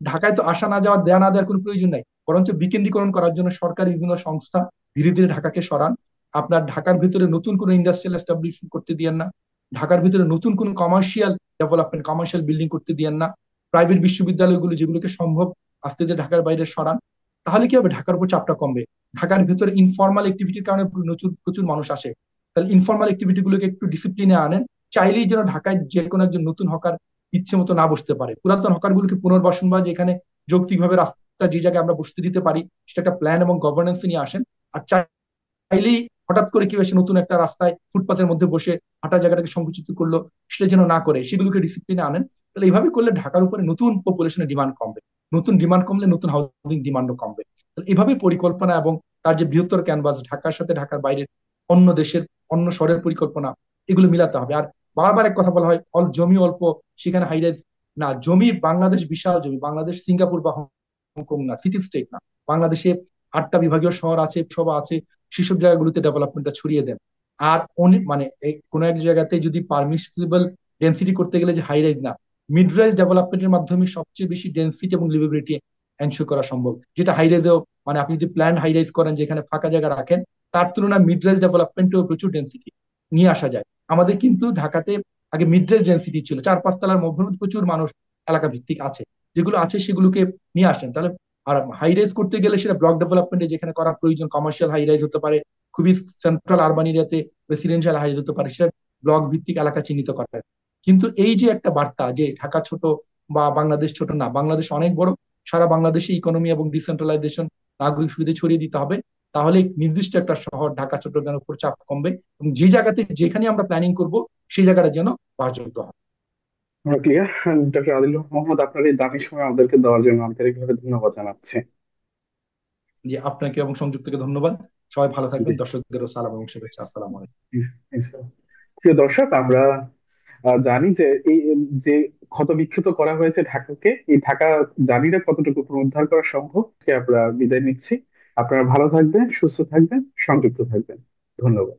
ঢাকায় তো আসা না যাওয়া, দেয়া না দেওয়ার কোনো প্রয়োজন নাই, বরঞ্চ বিকেন্দ্রীকরণ করার জন্য সরকারি বিভিন্ন সংস্থা ধীরে ধীরে ঢাকাকে সরান। আপনার ঢাকার ভিতরে নতুন কোনো ইন্ডাস্ট্রিয়াল এস্টাবলিশমেন্ট করতে দিয়েন না। ঢাকার ভিতরে নতুন কোনো কমার্শিয়াল ডেভেলপমেন্ট, কমার্শিয়াল বিল্ডিং করতে দিয়েন না। প্রাইভেট বিশ্ববিদ্যালয়গুলো যেগুলোকে সম্ভব আস্তে আস্তে ঢাকার বাইরে সরান। তাহলে কি হবে? ঢাকার উপর চাপটা কমবে। ঢাকার ভিতরে ইনফর্মাল অ্যাক্টিভিটির কারণে প্রচুর প্রচুর মানুষ আসে। তাহলে ইনফর্মাল অ্যাক্টিভিটি গুলোকে একটু ডিসিপ্লিনে আনেন। চাইলেই যেন ঢাকায় যে কোনো একজন নতুন হকার ইচ্ছে মতো না বসতে পারে। পুরাতন হকার গুলোকে পুনর্বাসন বা যেখানে যৌক্তিকভাবে রাস্তা যে জায়গায় আমরা বসতে দিতে পারি, সেটা একটা প্ল্যান এবং গভর্নেন্স নিয়ে আসেন। আর চাইলেই হঠাৎ করে কেউ এসে নতুন একটা রাস্তায় ফুটপাতের মধ্যে বসে হাঁটার জায়গাটাকে সংকুচিত করলো, সেটা যেন না করে, সেগুলোকে ডিসিপ্লিনে আনেন। তাহলে এইভাবে করলে ঢাকার উপরে নতুন পপুলেশনের ডিমান্ড কমবে। নতুন ডিমান্ড কমলে নতুন হাউজিং ডিমান্ডও কমবে। তাহলে এইভাবে পরিকল্পনা এবং তার যে বৃহত্তর ক্যানভাস, ঢাকার সাথে ঢাকার বাইরের অন্য দেশের, অন্য শহরের পরিকল্পনা, এগুলো মিলাতে হবে। আর বারবার এক কথা বলা হয়, জমি অল্প সেখানে হাইরাইজ। না, জমি বাংলাদেশ বিশাল জমি। বাংলাদেশ সিঙ্গাপুর বা হংকং না, সিটি স্টেট না। বাংলাদেশে 8টা বিভাগীয় শহর আছে, সভা আছে। সেসব জায়গাগুলোতে ডেভেলপমেন্টটা ছড়িয়ে দেন। আর অনেক মানে কোনো এক জায়গাতে যদি পারমিসিবল ডেন্সিটি করতে গেলে যে হাই রাইজ না, মিড রাইজ ডেভেলপমেন্টের মাধ্যমে সবচেয়ে বেশি ডেন্সিটি এবং লিভেবিলিটি এনশিওর করা সম্ভব। যেটা হাই রাইজেও, মানে আপনি যদি প্ল্যান হাই রাইজ করেন যেখানে ফাঁকা জায়গা রাখেন, তার তুলনায় মিড রাইজ ডেভেলপমেন্টেও প্রচুর ডেন্সিটি নিয়ে আসা যায়। আমাদের কিন্তু ঢাকাতে আগে মিড রাইজ ডেন্সিটি ছিল, 4-5 তলার মধ্যে প্রচুর মানুষ এলাকা ভিত্তিক আছে। যেগুলো আছে সেগুলোকে নিয়ে আসেন তাহলে। আর হাই রাইজ করতে গেলে সেটা ব্লক ডেভেলপমেন্টে যেখানে করা প্রয়োজন, কমার্শিয়াল হাই রাইজ হতে পারে, খুবই সেন্ট্রাল আরবান এরিয়াতে রেসিডেন্সিয়াল হাই রাইজ হতে পারে, সেটা ব্লক ভিত্তিক এলাকা চিহ্নিত করা। কিন্তু এই যে একটা বার্তা যে ঢাকা ছোট বা বাংলাদেশ ছোট, না, বাংলাদেশ অনেক বড়। সারা বাংলাদেশে ইকোনমি এবং ডিসেন্ট্রালাইজেশন, নাগরিক সুবিধা ছড়িয়ে দিতে হবে। তাহলে নির্দিষ্ট একটা শহর ঢাকা চট্টগ্রামের উপর চাপ কমবে এবং যে জায়গাতে যেখানে আমরা প্ল্যানিং করব সেই জায়গাটা যেন বাসযোগ্য হয়। ক্লিয়ার। ডক্টর আদিল মোহাম্মদ, আপনার এই দামি সময় আমাদেরকে দেওয়ার জন্য আন্তরিকভাবে ধন্যবাদ জানাচ্ছি। যে আপনাকে এবং সংযুক্তকে ধন্যবাদ। সবাই ভালো জি, থাকবেন। দর্শকদেরও সালাম এবং শুভেচ্ছা। আসসালামু আলাইকুম। ইনশাআল্লাহ। প্রিয় দর্শক, আমরা জানি যে এই যে ক্ষত বিক্ষত করা হয়েছে ঢাকাকে, এই ঢাকা জানিটা কতটুকু পুনরুদ্ধার করা সম্ভব সে আমরা বিদায় নিচ্ছি। আপনারা ভালো থাকবেন, সুস্থ থাকবেন, সংযুক্ত থাকবেন। ধন্যবাদ।